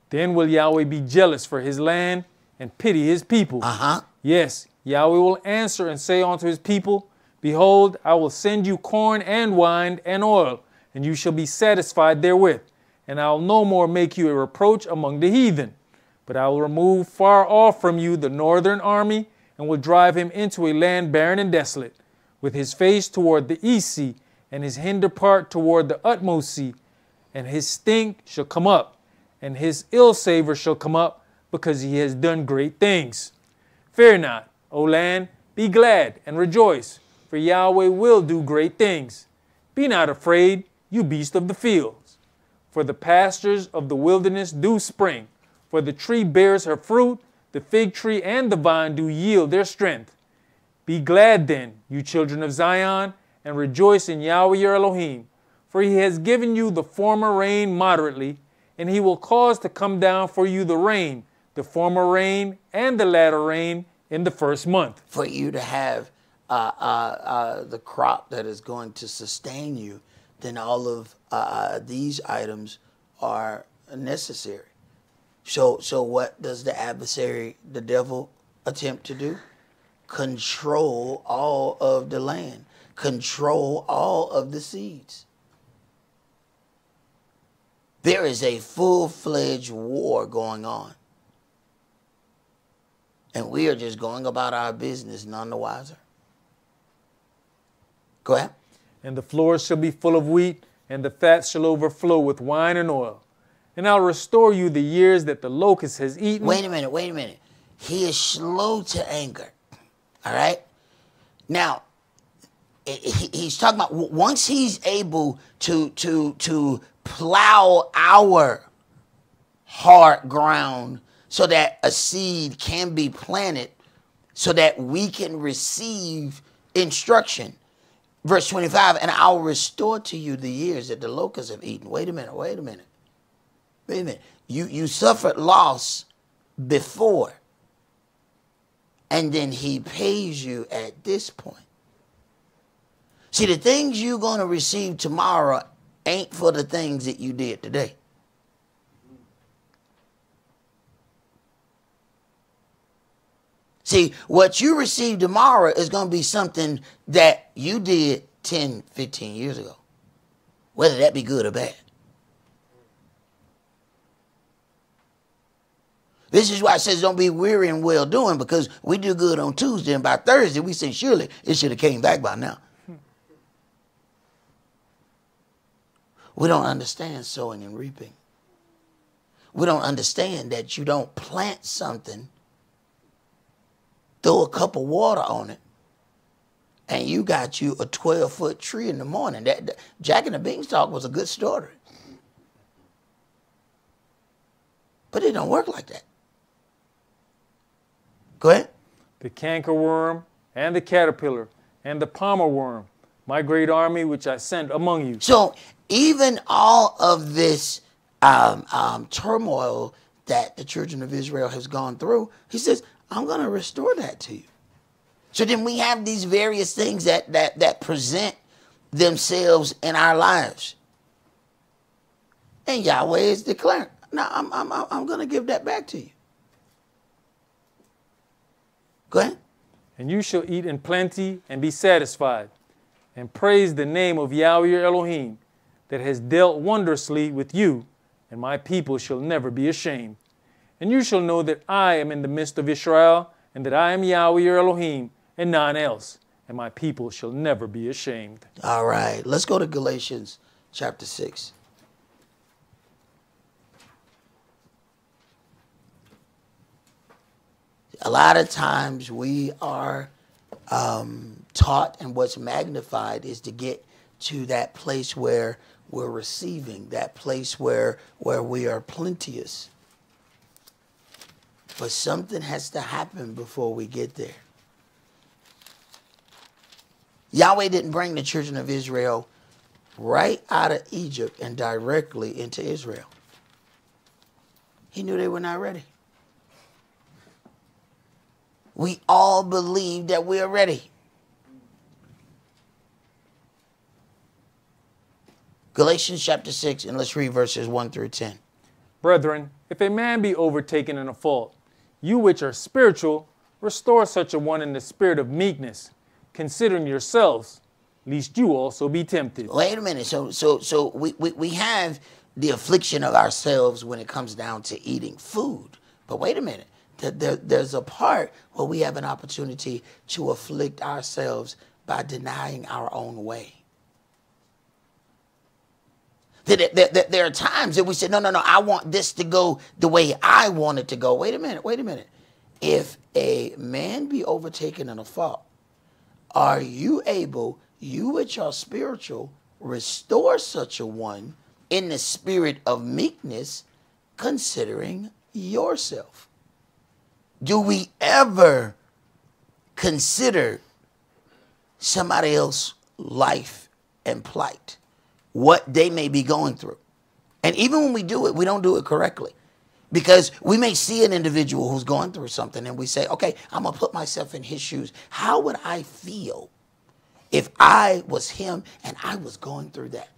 Then will Yahweh be jealous for his land and pity his people. Yes, Yahweh will answer and say unto his people, behold, I will send you corn and wine and oil, and you shall be satisfied therewith. And I will no more make you a reproach among the heathen. But I will remove far off from you the northern army, and will drive him into a land barren and desolate, with his face toward the east sea, and his hinder part toward the utmost sea. And his stink shall come up, and his ill savor shall come up, because he has done great things. Fear not, O land, be glad and rejoice, for Yahweh will do great things. Be not afraid, you beast of the fields. For the pastures of the wilderness do spring, for the tree bears her fruit, the fig tree and the vine do yield their strength. Be glad then, you children of Zion, and rejoice in Yahweh your Elohim, for he has given you the former rain moderately, and he will cause to come down for you the rain, the former rain and the latter rain in the first month.
For you to have the crop that is going to sustain you, then all of these items are necessary. So what does the adversary, the devil, attempt to do? Control all of the land. Control all of the seeds. There is a full-fledged war going on. And we are just going about our business none the wiser. Go ahead.
And the floors shall be full of wheat, and the fat shall overflow with wine and oil. And I'll restore you the years that the locust has eaten.
Wait a minute. He is slow to anger. All right? Now, he's talking about once he's able to plow our hard ground so that a seed can be planted so that we can receive instruction. Verse 25, and I'll restore to you the years that the locusts have eaten. Wait a minute. You suffered loss before, and then he pays you at this point. See, the things you're going to receive tomorrow ain't for the things that you did today. See, what you receive tomorrow is going to be something that you did 10, 15 years ago, whether that be good or bad. This is why it says don't be weary in well doing, because we do good on Tuesday, and by Thursday we say surely it should have came back by now. We don't understand sowing and reaping. We don't understand that you don't plant something, throw a cup of water on it, and you got you a 12-foot tree in the morning. That Jack and the Beanstalk was a good story. But it don't work like that. Go ahead.
The cankerworm and the caterpillar and the palmer worm, my great army which I sent among you.
So even all of this turmoil that the children of Israel has gone through, he says, I'm going to restore that to you. So then we have these various things that present themselves in our lives. And Yahweh is declaring, no, I'm going to give that back to you. Go ahead.
And you shall eat in plenty and be satisfied, and praise the name of Yahweh your Elohim, that has dealt wondrously with you, and my people shall never be ashamed. And you shall know that I am in the midst of Israel, and that I am Yahweh your Elohim, and none else, and my people shall never be ashamed.
All right, let's go to Galatians chapter 6. A lot of times we are taught, and what's magnified is to get to that place where we're receiving, that place where we are plenteous. But something has to happen before we get there. Yahweh didn't bring the children of Israel right out of Egypt and directly into Israel. He knew they were not ready. We all believe that we are ready. Galatians chapter 6, and let's read verses 1 through 10.
Brethren, if a man be overtaken in a fault, you which are spiritual, restore such a one in the spirit of meekness, considering yourselves, lest you also be tempted.
Wait a minute. So we have the affliction of ourselves when it comes down to eating food. But wait a minute. There's a part where we have an opportunity to afflict ourselves by denying our own way. There are times that we say, no, I want this to go the way I want it to go. Wait a minute. If a man be overtaken in a fault, are you able, you which are spiritual, restore such a one in the spirit of meekness, considering yourself? Do we ever consider somebody else's life and plight, what they may be going through? And even when we do it, we don't do it correctly, because we may see an individual who's going through something and we say, okay, I'm going to put myself in his shoes. How would I feel if I was him and I was going through that?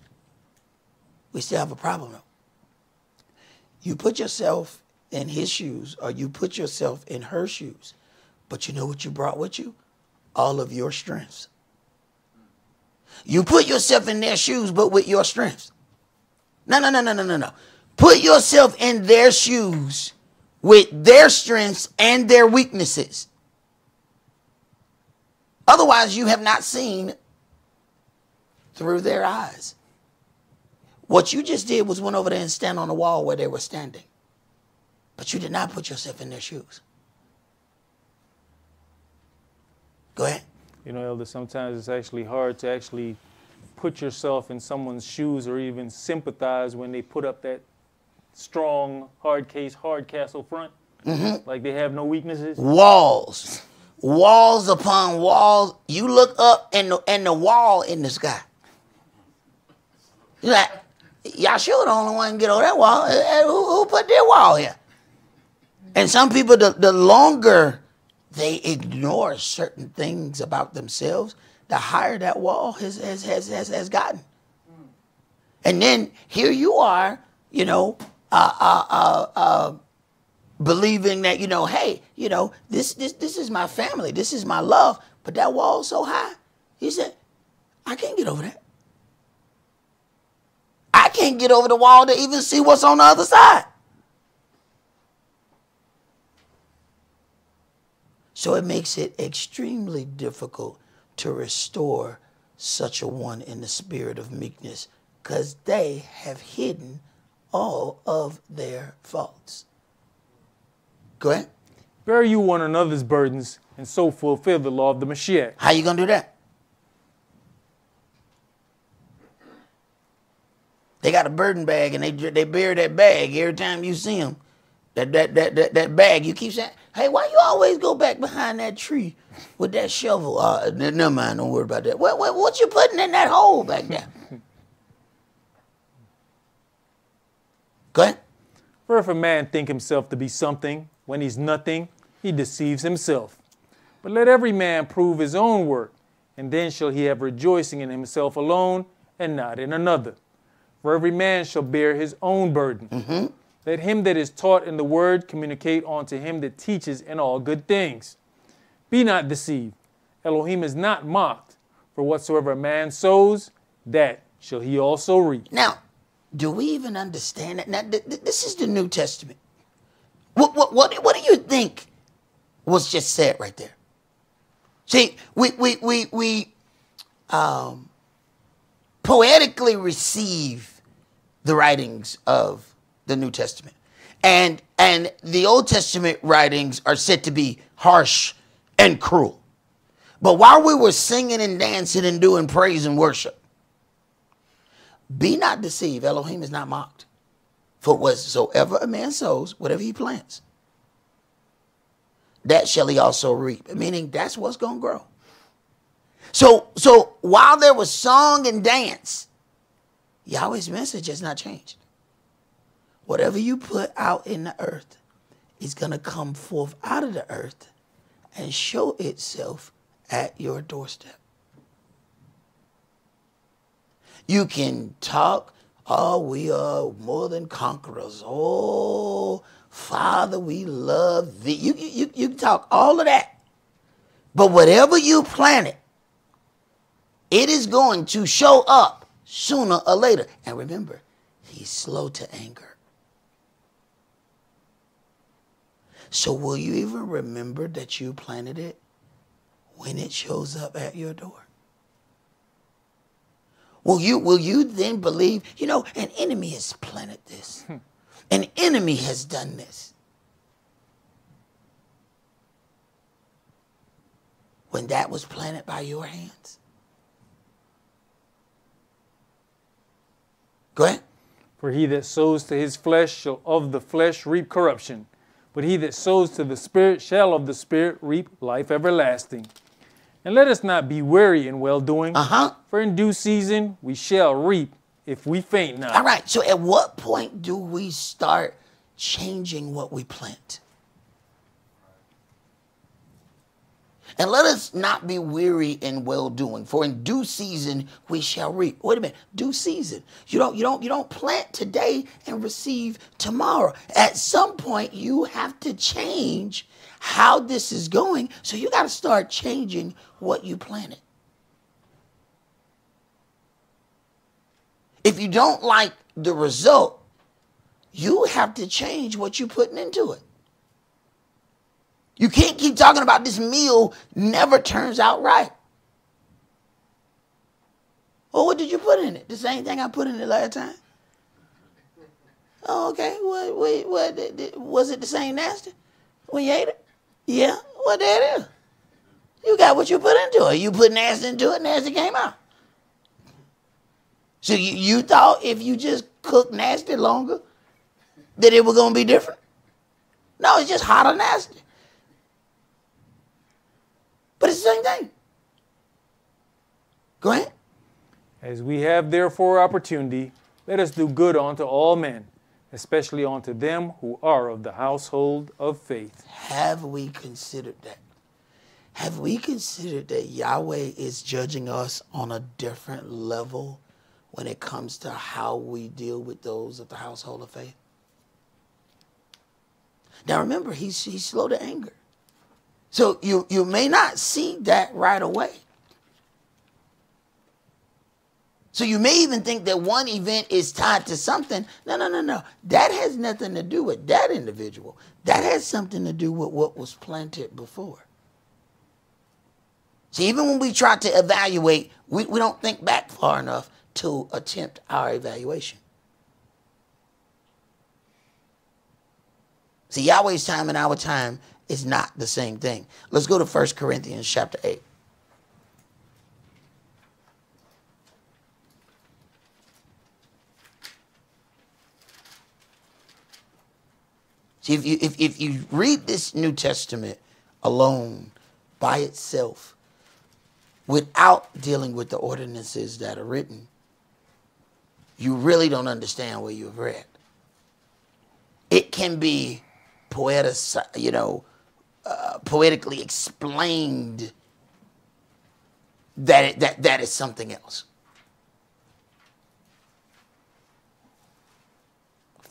We still have a problem though. You put yourself in his shoes, or you put yourself in her shoes, but you know what you brought with you? All of your strengths. You put yourself in their shoes, but with your strengths. No. Put yourself in their shoes with their strengths and their weaknesses. Otherwise, you have not seen through their eyes. What you just did was went over there and stand on the wall where they were standing. But you did not put yourself in their shoes. Go ahead.
You know, Elder, sometimes it's actually hard to actually put yourself in someone's shoes or even sympathize when they put up that strong, hard castle front. Like they have no weaknesses. Walls
upon walls. You look up and the wall in the sky. You're like, y'all sure the only one can get over that wall. Who put their wall here? And some people, the longer they ignore certain things about themselves, the higher that wall has gotten. And then here you are, you know, believing that, you know, hey, you know, this is my family, this is my love, but that wall's so high. He said, I can't get over that. I can't get over the wall to even see what's on the other side. So it makes it extremely difficult to restore such a one in the spirit of meekness, because they have hidden all of their faults. Go ahead.
Bear you one another's burdens, and so fulfill the law of the Mashiach.
How you going to do that? They got a burden bag, and they bear that bag every time you see them. That bag, you keep saying, hey, why you always go back behind that tree with that shovel? Never mind, don't worry about that. What you putting in that hole back there? Go ahead.
For if a man think himself to be something when he's nothing, he deceives himself. But let every man prove his own work, and then shall he have rejoicing in himself alone and not in another. For every man shall bear his own burden. Let him that is taught in the word communicate unto him that teaches in all good things. Be not deceived. Elohim is not mocked. For whatsoever a man sows, that shall he also reap.
Now, do we even understand that? Now, this is the New Testament. What do you think was just said right there? See, we poetically receive the writings of the New Testament. And the Old Testament writings are said to be harsh and cruel. But while we were singing and dancing and doing praise and worship, be not deceived, Elohim is not mocked. For whatsoever a man sows, whatever he plants, that shall he also reap. Meaning that's what's going to grow. So while there was song and dance, Yahweh's message has not changed. Whatever you put out in the earth is going to come forth out of the earth and show itself at your doorstep. You can talk, oh, we are more than conquerors. Oh, Father, we love thee. You can talk all of that. But whatever you planted, it is going to show up sooner or later. And remember, he's slow to anger. So will you even remember that you planted it when it shows up at your door? Will you then believe, you know, an enemy has planted this. An enemy has done this. When that was planted by your hands? Go ahead.
For he that sows to his flesh shall of the flesh reap corruption. But he that sows to the Spirit shall of the Spirit reap life everlasting. And let us not be weary in well-doing, for in due season we shall reap if we faint not.
All right, so at what point do we start changing what we plant? And let us not be weary in well-doing, for in due season we shall reap. Wait a minute, due season. You don't plant today and receive tomorrow. At some point, you have to change how this is going, so you got to start changing what you planted. If you don't like the result, you have to change what you're putting into it. You can't keep talking about this meal never turns out right. Well, what did you put in it? The same thing I put in it last time. Oh, okay. What was it the same nasty when you ate it? Yeah. Well, there it is. You got what you put into it. You put nasty into it, nasty came out. So you thought if you just cooked nasty longer that it was going to be different? No, it's just hot or nasty. But it's the same thing. Go ahead.
As we have therefore opportunity, let us do good unto all men, especially unto them who are of the household of faith.
Have we considered that? Have we considered that Yahweh is judging us on a different level when it comes to how we deal with those of the household of faith? Now remember, he's slow to anger. So you may not see that right away. So you may even think that one event is tied to something. No. That has nothing to do with that individual. That has something to do with what was planted before. See, even when we try to evaluate, we don't think back far enough to attempt our evaluation. See, Yahweh's time and our time is not the same thing. Let's go to 1 Corinthians chapter 8. See, if you read this New Testament alone, by itself, without dealing with the ordinances that are written, you really don't understand what you've read. It can be poetically explained that is something else.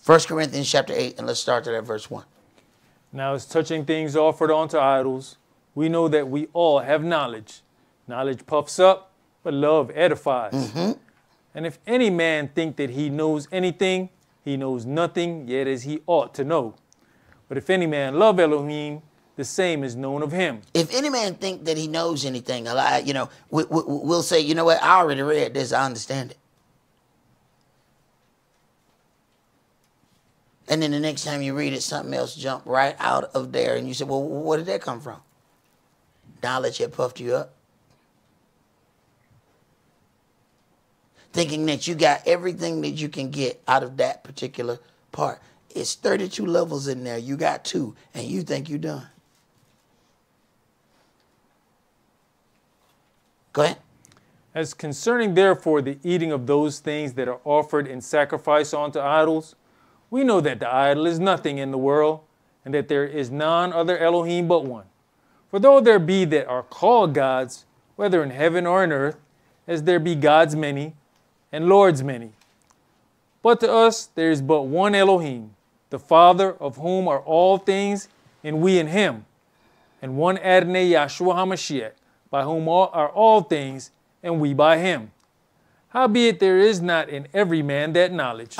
1 Corinthians chapter 8, and let's start at verse 1.
Now as touching things offered unto idols, we know that we all have knowledge. Knowledge puffs up, but love edifies. Mm-hmm. And if any man think that he knows anything, he knows nothing, yet as he ought to know. But if any man love Elohim, the same is known of him. If any man think that he knows anything, we'll say, you know what, I already read this, I understand it. And then the next time you read it, something else jump right out of there. And you say, well, where did that come from? Knowledge had puffed you up. Thinking that you got everything that you can get out of that particular part. It's 32 levels in there. You got 2, and you think you're done. Go ahead. As concerning, therefore, the eating of those things that are offered in sacrifice unto idols, we know that the idol is nothing in the world, and that there is none other Elohim but one. For though there be that are called gods, whether in heaven or in earth, as there be gods many, and lords many. But to us there is but one Elohim, the Father, of whom are all things, and we in him, and one Adonai Yahshua HaMashiach, by whom are all things, and we by him. Howbeit there is not in every man that knowledge.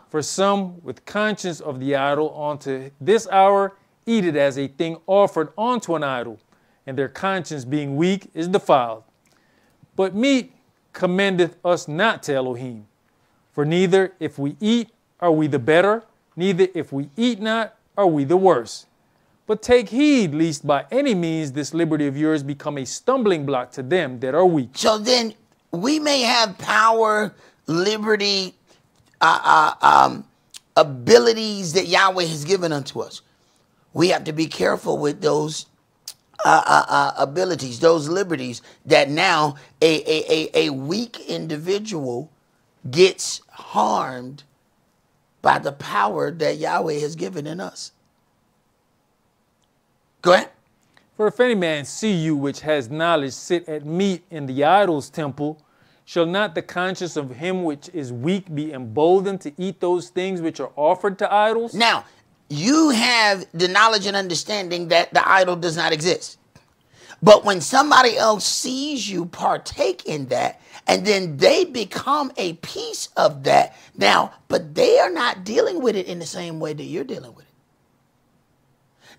For some with conscience of the idol unto this hour eat it as a thing offered unto an idol, and their conscience being weak is defiled. But meat commendeth us not to Elohim. For neither if we eat are we the better, neither if we eat not are we the worse. But take heed lest by any means this liberty of yours become a stumbling block to them that are weak.
So then we may have power, liberty, abilities that Yahweh has given unto us. We have to be careful with those abilities, those liberties, that now a weak individual gets harmed by the power that Yahweh has given in us. Go ahead.
For if any man see you which has knowledge sit at meat in the idol's temple, shall not the conscience of him which is weak be emboldened to eat those things which are offered to idols?
Now, you have the knowledge and understanding that the idol does not exist. But when somebody else sees you partake in that, and then they become a piece of that now, but they are not dealing with it in the same way that you're dealing with it.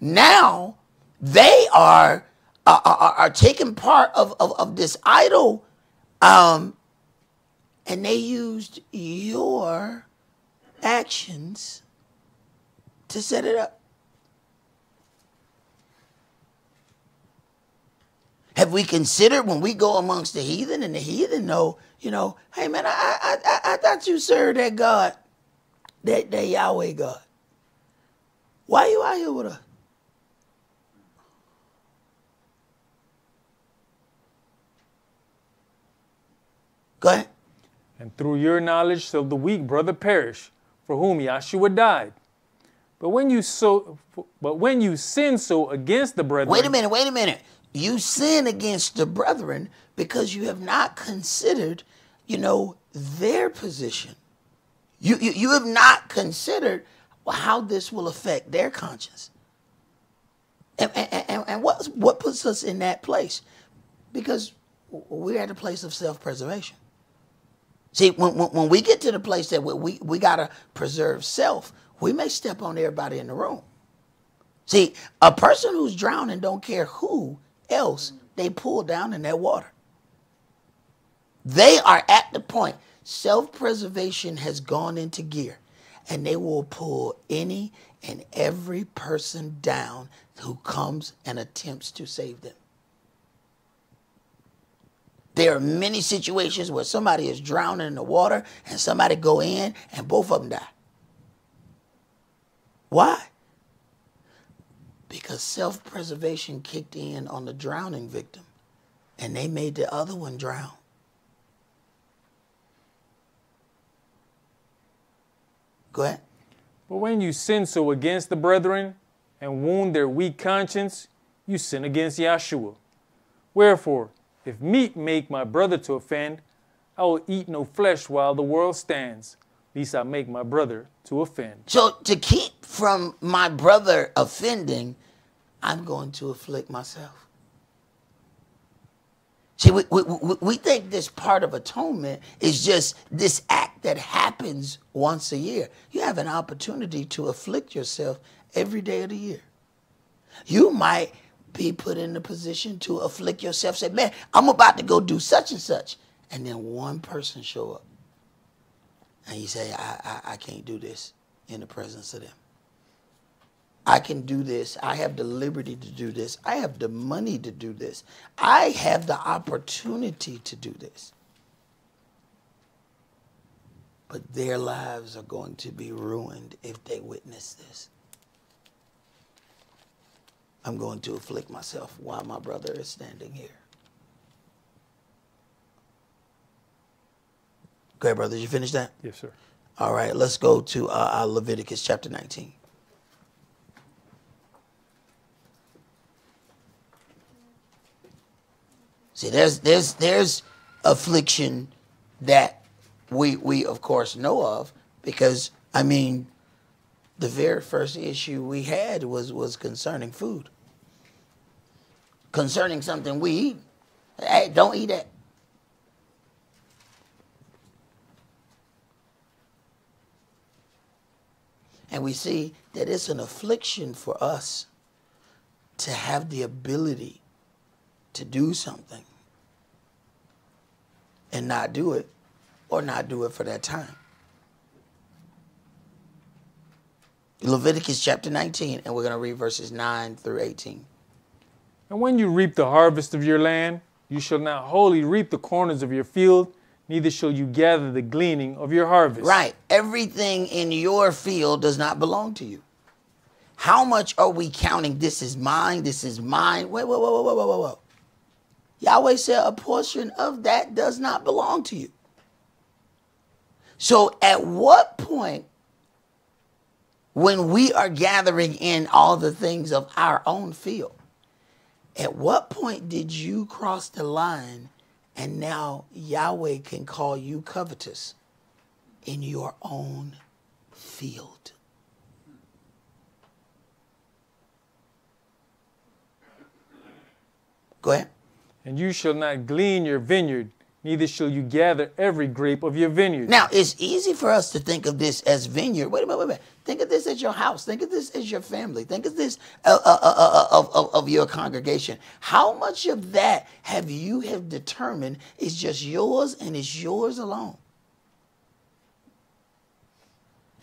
Now they are taking part of this idol, and they used your actions to set it up. Have we considered when we go amongst the heathen and the heathen know, hey man, I thought you served that God, that Yahweh God. Why are you out here with us? Go ahead.
And through your knowledge shall the weak brother perish, for whom Yahshua died. But when you sin so against the brethren.
Wait a minute. You sin against the brethren because you have not considered, their position. You have not considered how this will affect their conscience. And what puts us in that place? Because we're at a place of self-preservation. See, when we get to the place that we got to preserve self, we may step on everybody in the room. See, a person who's drowning don't care who else they pull down in that water. They are at the point. Self-preservation has gone into gear, and they will pull any and every person down who comes and attempts to save them. There are many situations where somebody is drowning in the water and somebody go in and both of them die. Why? Because self-preservation kicked in on the drowning victim and they made the other one drown. Go ahead.
But when you sin so against the brethren and wound their weak conscience, you sin against Yahshua. Wherefore, if meat make my brother to offend, I will eat no flesh while the world stands, lest I make my brother to offend.
So to keep from my brother offending, I'm going to afflict myself. See, we think this part of atonement is just this act that happens once a year. You have an opportunity to afflict yourself every day of the year. You might be put in the position to afflict yourself. Say, man, I'm about to go do such and such. And then one person show up. And you say, I can't do this in the presence of them. I can do this. I have the liberty to do this. I have the money to do this. I have the opportunity to do this. But their lives are going to be ruined if they witness this. I'm going to afflict myself while my brother is standing here. Okay, brother, did you finish that?
Yes, sir.
All right, let's go to Leviticus chapter 19. See, there's affliction that we of course know of, because the very first issue we had was concerning food. Concerning something we eat. Hey, don't eat that. And we see that it's an affliction for us to have the ability to do something and not do it, or not do it for that time. Leviticus chapter 19, and we're going to read verses 9 through 18.
And when you reap the harvest of your land, you shall not wholly reap the corners of your field, neither shall you gather the gleaning of your harvest.
Right. Everything in your field does not belong to you. How much are we counting? This is mine. This is mine. Whoa. Yahweh said a portion of that does not belong to you. So at what point, when we are gathering in all the things of our own field, at what point did you cross the line and now Yahweh can call you covetous in your own field? Go
And you shall not glean your vineyard, neither shall you gather every grape of your vineyard.
Now, it's easy for us to think of this as vineyard. Wait a minute. Think of this as your house. Think of this as your family. Think of this of your congregation. How much of that have you determined is just yours and is yours alone?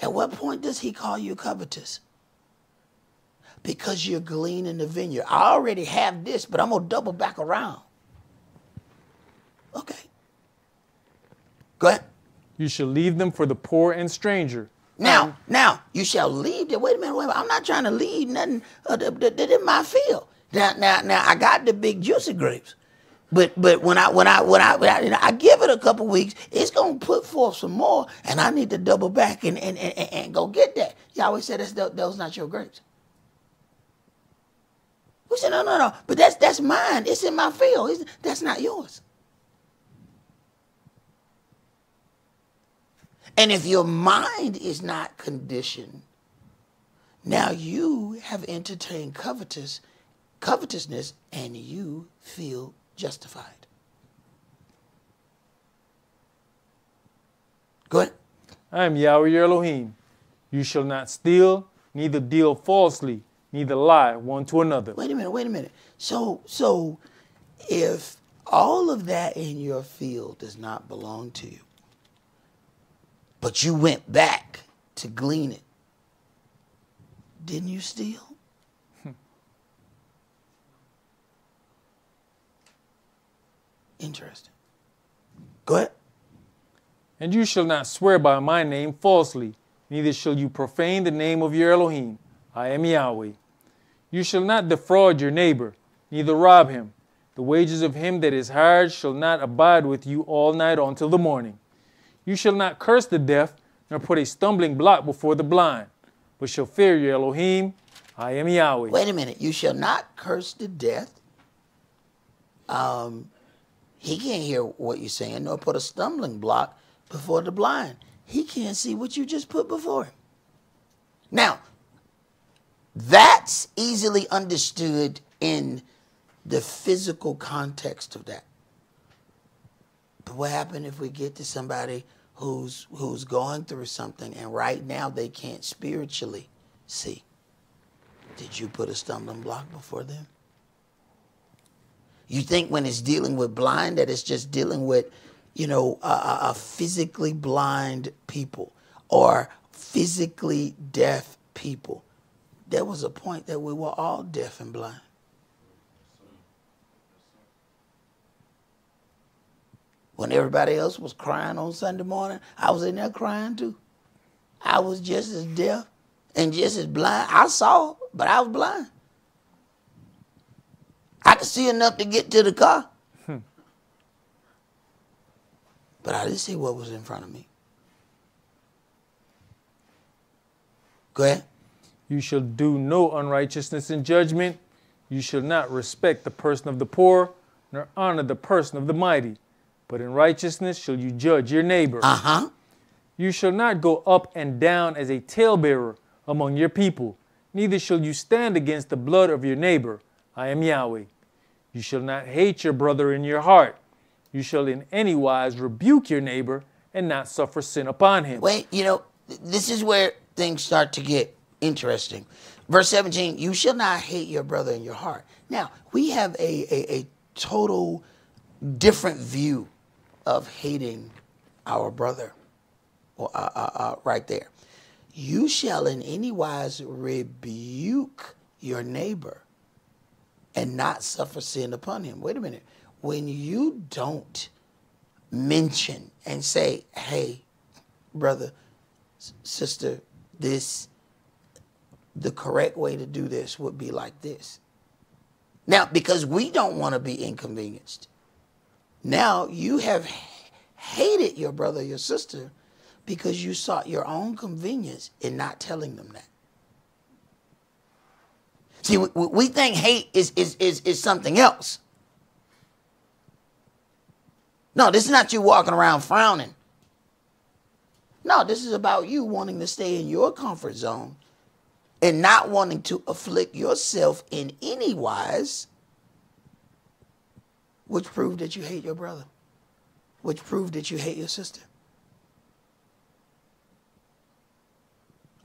At what point does he call you covetous? Because you're gleaning the vineyard. I already have this, but I'm going to double back around. Okay. Go ahead.
You shall leave them for the poor and stranger.
Now, you shall leave them. Wait a minute. I'm not trying to leave nothing that in my field. Now, I got the big juicy grapes. But when I give it a couple weeks, it's going to put forth some more, and I need to double back and go get that. Yahweh said those not your grapes. We said, no. But that's mine. It's in my field. That's not yours. And if your mind is not conditioned, now you have entertained covetousness, and you feel justified. Go ahead.
I am Yahweh your Elohim. You shall not steal, neither deal falsely, neither lie one to another.
Wait a minute. So if all of that in your field does not belong to you, but you went back to glean it, didn't you steal? Interesting. Go ahead.
And you shall not swear by my name falsely, neither shall you profane the name of your Elohim. I am Yahweh. You shall not defraud your neighbor, neither rob him. The wages of him that is hired shall not abide with you all night until the morning. You shall not curse the deaf, nor put a stumbling block before the blind, but shall fear your Elohim. I am Yahweh.
Wait a minute. You shall not curse the deaf. He can't hear what you're saying, nor put a stumbling block before the blind. He can't see what you just put before him. Now, that's easily understood in the physical context of that. But what happens if we get to somebody who's going through something and right now they can't spiritually see? Did you put a stumbling block before them? You think when it's dealing with blind that it's just dealing with, a physically blind people or physically deaf people. There was a point that we were all deaf and blind. When everybody else was crying on Sunday morning, I was in there crying too. I was just as deaf and just as blind. I saw, but I was blind. I could see enough to get to the car. But I didn't see what was in front of me. Go ahead.
You shall do no unrighteousness in judgment. You shall not respect the person of the poor, nor honor the person of the mighty. But in righteousness shall you judge your neighbor. You shall not go up and down as a talebearer among your people, neither shall you stand against the blood of your neighbor. I am Yahweh. You shall not hate your brother in your heart. You shall in any wise rebuke your neighbor and not suffer sin upon him.
Wait, this is where things start to get interesting. Verse 17, you shall not hate your brother in your heart. Now, we have a total different view of hating our brother right there. You shall in any wise rebuke your neighbor and not suffer sin upon him. Wait a minute. When you don't mention and say, hey, brother, sister, the correct way to do this would be like this. Now, because we don't want to be inconvenienced, now you have hated your brother or your sister because you sought your own convenience in not telling them that. See, we think hate is something else. No, this is not you walking around frowning. No, this is about you wanting to stay in your comfort zone and not wanting to afflict yourself in any wise which prove that you hate your brother, which prove that you hate your sister.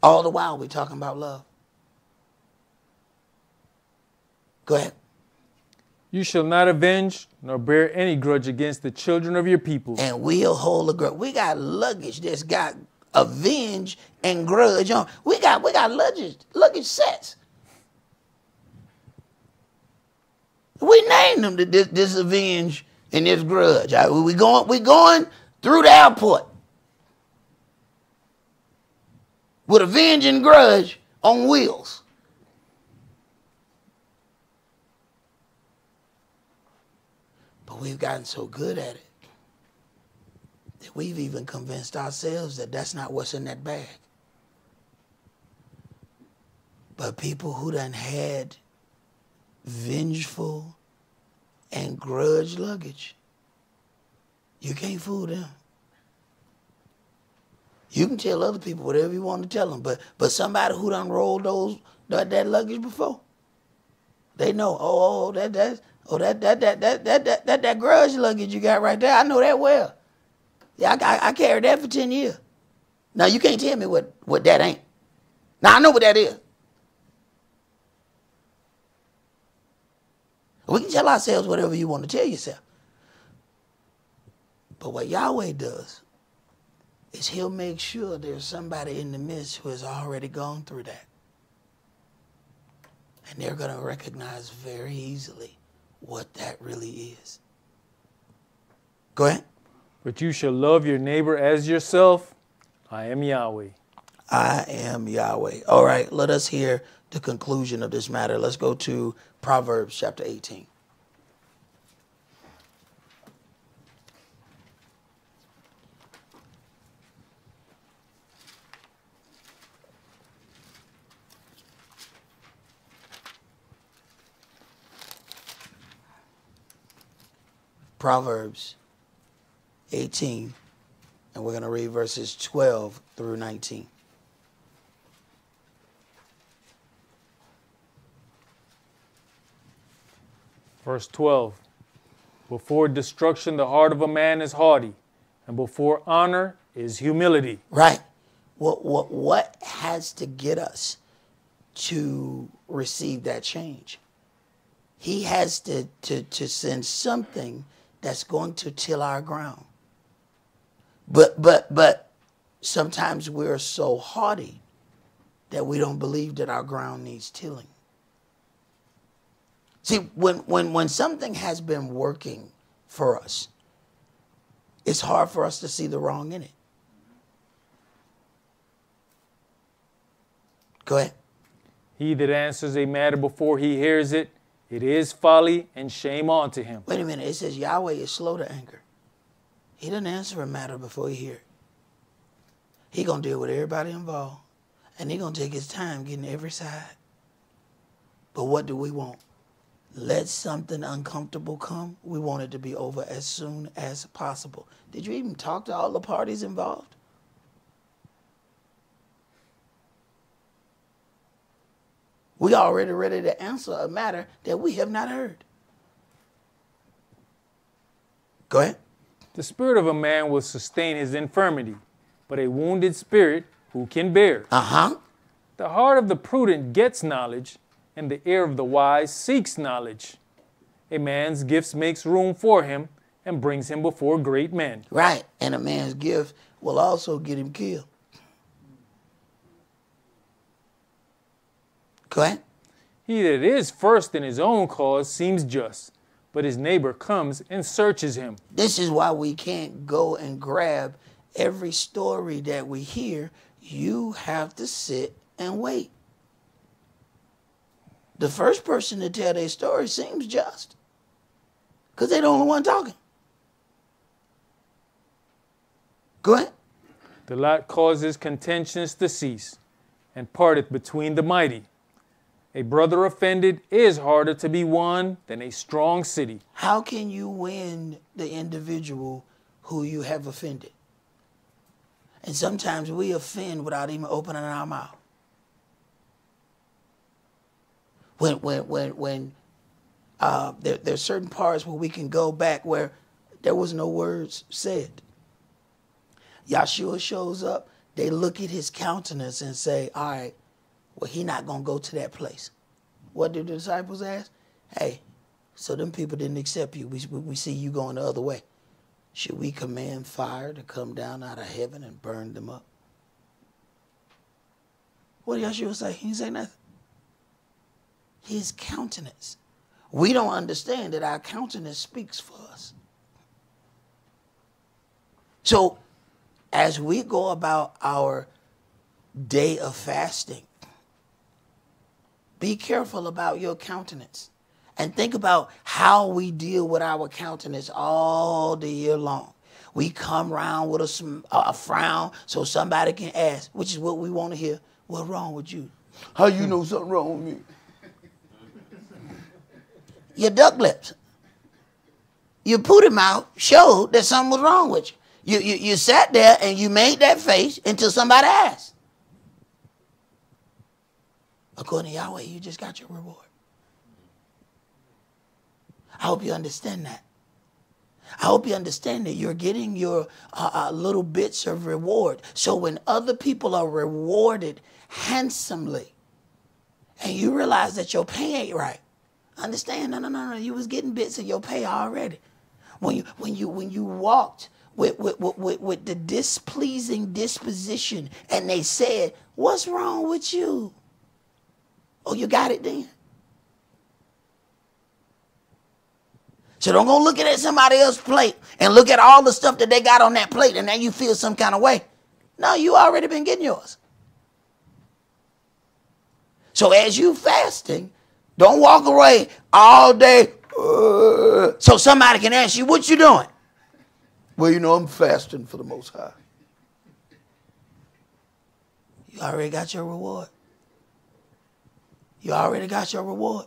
All the while we're talking about love. Go ahead.
You shall not avenge nor bear any grudge against the children of your people.
And we'll hold a grudge. We got luggage that's got avenge and grudge on. We got luggage sets. We named them this avenge and this grudge. We going through the airport with avenge and grudge on wheels. But we've gotten so good at it that we've even convinced ourselves that that's not what's in that bag. But people who done had vengeful and grudge luggage, you can't fool them. You can tell other people whatever you want to tell them, but somebody who done rolled that luggage before, they know. That grudge luggage you got right there. I know that well. Yeah, I carried that for 10 years. Now you can't tell me what that ain't. Now I know what that is. We can tell ourselves whatever you want to tell yourself. But what Yahweh does is he'll make sure there's somebody in the midst who has already gone through that. And they're going to recognize very easily what that really is. Go ahead.
But you shall love your neighbor as yourself. I am Yahweh.
I am Yahweh. All right, let us hear the conclusion of this matter. Let's go to Proverbs chapter 18. Proverbs 18, and we're going to read verses 12 through 19.
Verse 12. Before destruction, the heart of a man is haughty, and before honor is humility.
Right. What has to get us to receive that change? He has to send something that's going to till our ground. But sometimes we're so haughty that we don't believe that our ground needs tilling. See, when something has been working for us, it's hard for us to see the wrong in it. Go ahead.
He that answers a matter before he hears it, it is folly and shame unto him.
Wait a minute. It says Yahweh is slow to anger. He doesn't answer a matter before he hears it. He going to deal with everybody involved. And he going to take his time getting every side. But what do we want? Let something uncomfortable come. We want it to be over as soon as possible. Did you even talk to all the parties involved? We already ready to answer a matter that we have not heard. Go ahead.
The spirit of a man will sustain his infirmity, but a wounded spirit who can bear? The heart of the prudent gets knowledge, and the ear of the wise seeks knowledge. A man's gifts makes room for him and brings him before great men.
Right. And a man's gift will also get him killed. Go ahead.
He that is first in his own cause seems just, but his neighbor comes and searches him.
This is why we can't go and grab every story that we hear. You have to sit and wait. The first person to tell their story seems just, because they're the only one talking. Go ahead.
The lot causes contentions to cease, and parteth between the mighty. A brother offended is harder to be won than a strong city.
How can you win the individual who you have offended? And sometimes we offend without even opening our mouth. When there's certain parts where we can go back where there was no words said. Yahshua shows up. They look at his countenance and say, all right, well, he not going to go to that place. What did the disciples ask? Hey, so them people didn't accept you. We see you going the other way. Should we command fire to come down out of heaven and burn them up? What did Yahshua say? He didn't say nothing. His countenance. We don't understand that our countenance speaks for us. So as we go about our day of fasting, be careful about your countenance and think about how we deal with our countenance all the year long. We come around with a frown so somebody can ask, which is what we want to hear. What's wrong with you? How you know something wrong with me? Your duck lips. Your pooty mouth showed that something was wrong with you. You sat there and you made that face until somebody asked. According to Yahweh, you just got your reward. I hope you understand that. I hope you understand that you're getting your little bits of reward. So when other people are rewarded handsomely and you realize that your pay ain't right, understand, no, you was getting bits of your pay already. When you walked with the displeasing disposition and they said, what's wrong with you? Oh, you got it then? So don't go looking at somebody else's plate and look at all the stuff that they got on that plate and then you feel some kind of way. No, you already been getting yours. So as you fasting, don't walk away all day so somebody can ask you, what you doing? Well, you know, I'm fasting for the Most High. You already got your reward. You already got your reward.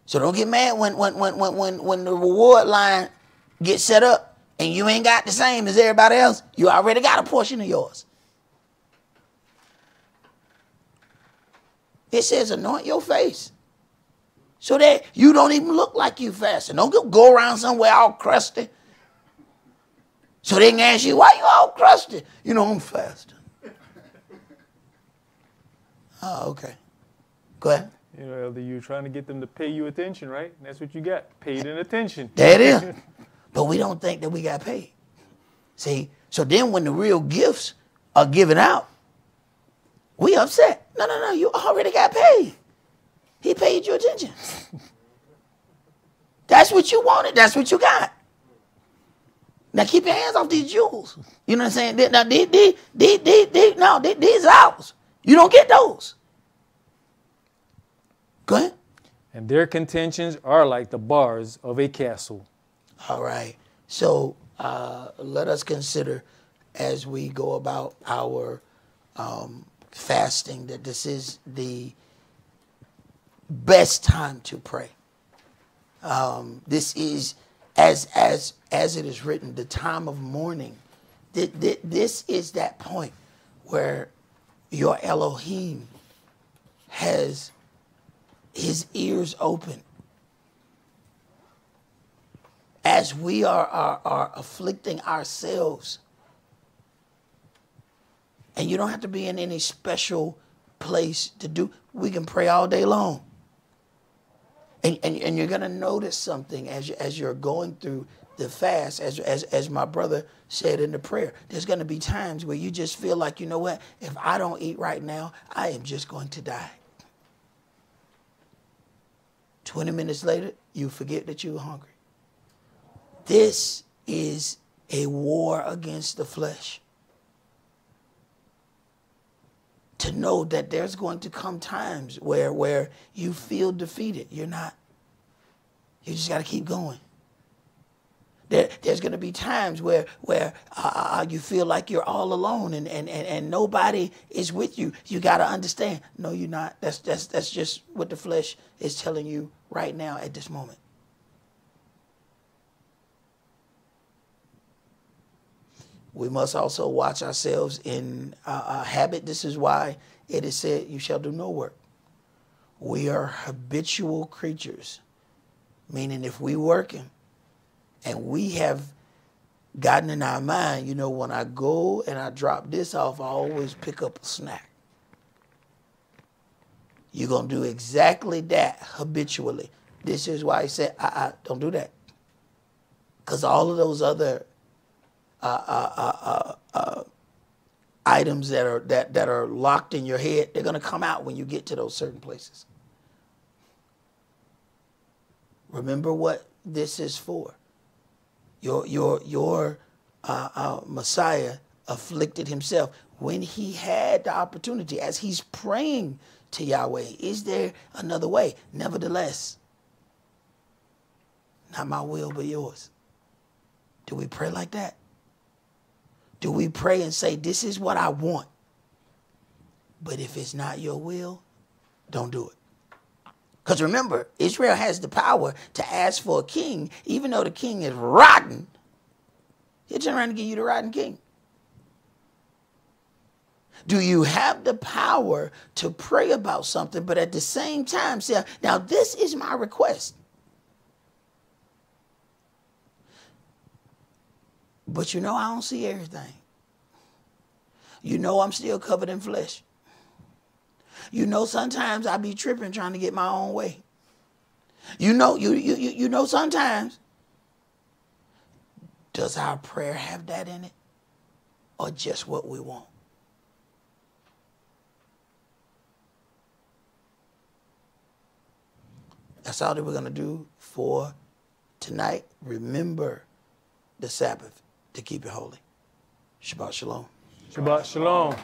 So don't get mad when the reward line gets set up and you ain't got the same as everybody else. You already got a portion of yours. It says anoint your face so that you don't even look like you fasting. Don't go around somewhere all crusty. So they can ask you, why you all crusty? You know, I'm fasting. Oh, okay. Go ahead.
You know, Elder, you're trying to get them to pay you attention, right? And that's what you got, paid in attention.
There it is. But we don't think that we got paid. See, so then when the real gifts are given out, we upset. No, you already got paid. He paid you attention. That's what you wanted. That's what you got. Now keep your hands off these jewels. You know what I'm saying? Now, these are ours. You don't get those. Go ahead.
And their contentions are like the bars of a castle.
All right. So let us consider as we go about our fasting that this is the best time to pray. This is, as it is written, the time of mourning. This is that point where your Elohim has his ears open. As we are afflicting ourselves. And you don't have to be in any special place to do. We can pray all day long. And you're going to notice something as you're going through the fast, as my brother said in the prayer. There's going to be times where you just feel like, you know what? If I don't eat right now, I am just going to die. 20 minutes later, you forget that you were hungry. This is a war against the flesh. To know that there's going to come times where you feel defeated. You're not. You just got to keep going. There's going to be times where you feel like you're all alone and nobody is with you. You got to understand. No, you're not. That's just what the flesh is telling you right now at this moment. We must also watch ourselves in a habit. This is why it is said, you shall do no work. We are habitual creatures Meaning if we working and we have gotten in our mind, you know, when I go and I drop this off, I always pick up a snack. You're going to do exactly that habitually. This is why he said, don't do that. Because all of those other items that are locked in your head, they're going to come out when you get to those certain places. Remember what this is for. Your Messiah afflicted himself when he had the opportunity, as he's praying to Yahweh. Is there another way? Nevertheless, not my will, but yours. Do we pray like that? Do we pray and say, this is what I want, but if it's not your will, don't do it? Because remember, Israel has the power to ask for a king, even though the king is rotten. He'll turn around and give you the rotten king. Do you have the power to pray about something, but at the same time say, now this is my request, but you know I don't see everything. You know I'm still covered in flesh. You know sometimes I be tripping trying to get my own way. You know sometimes. Does our prayer have that in it, or just what we want? That's all that we're going to do for tonight. Remember the Sabbath to keep it holy. Shabbat shalom.
Shabbat shalom.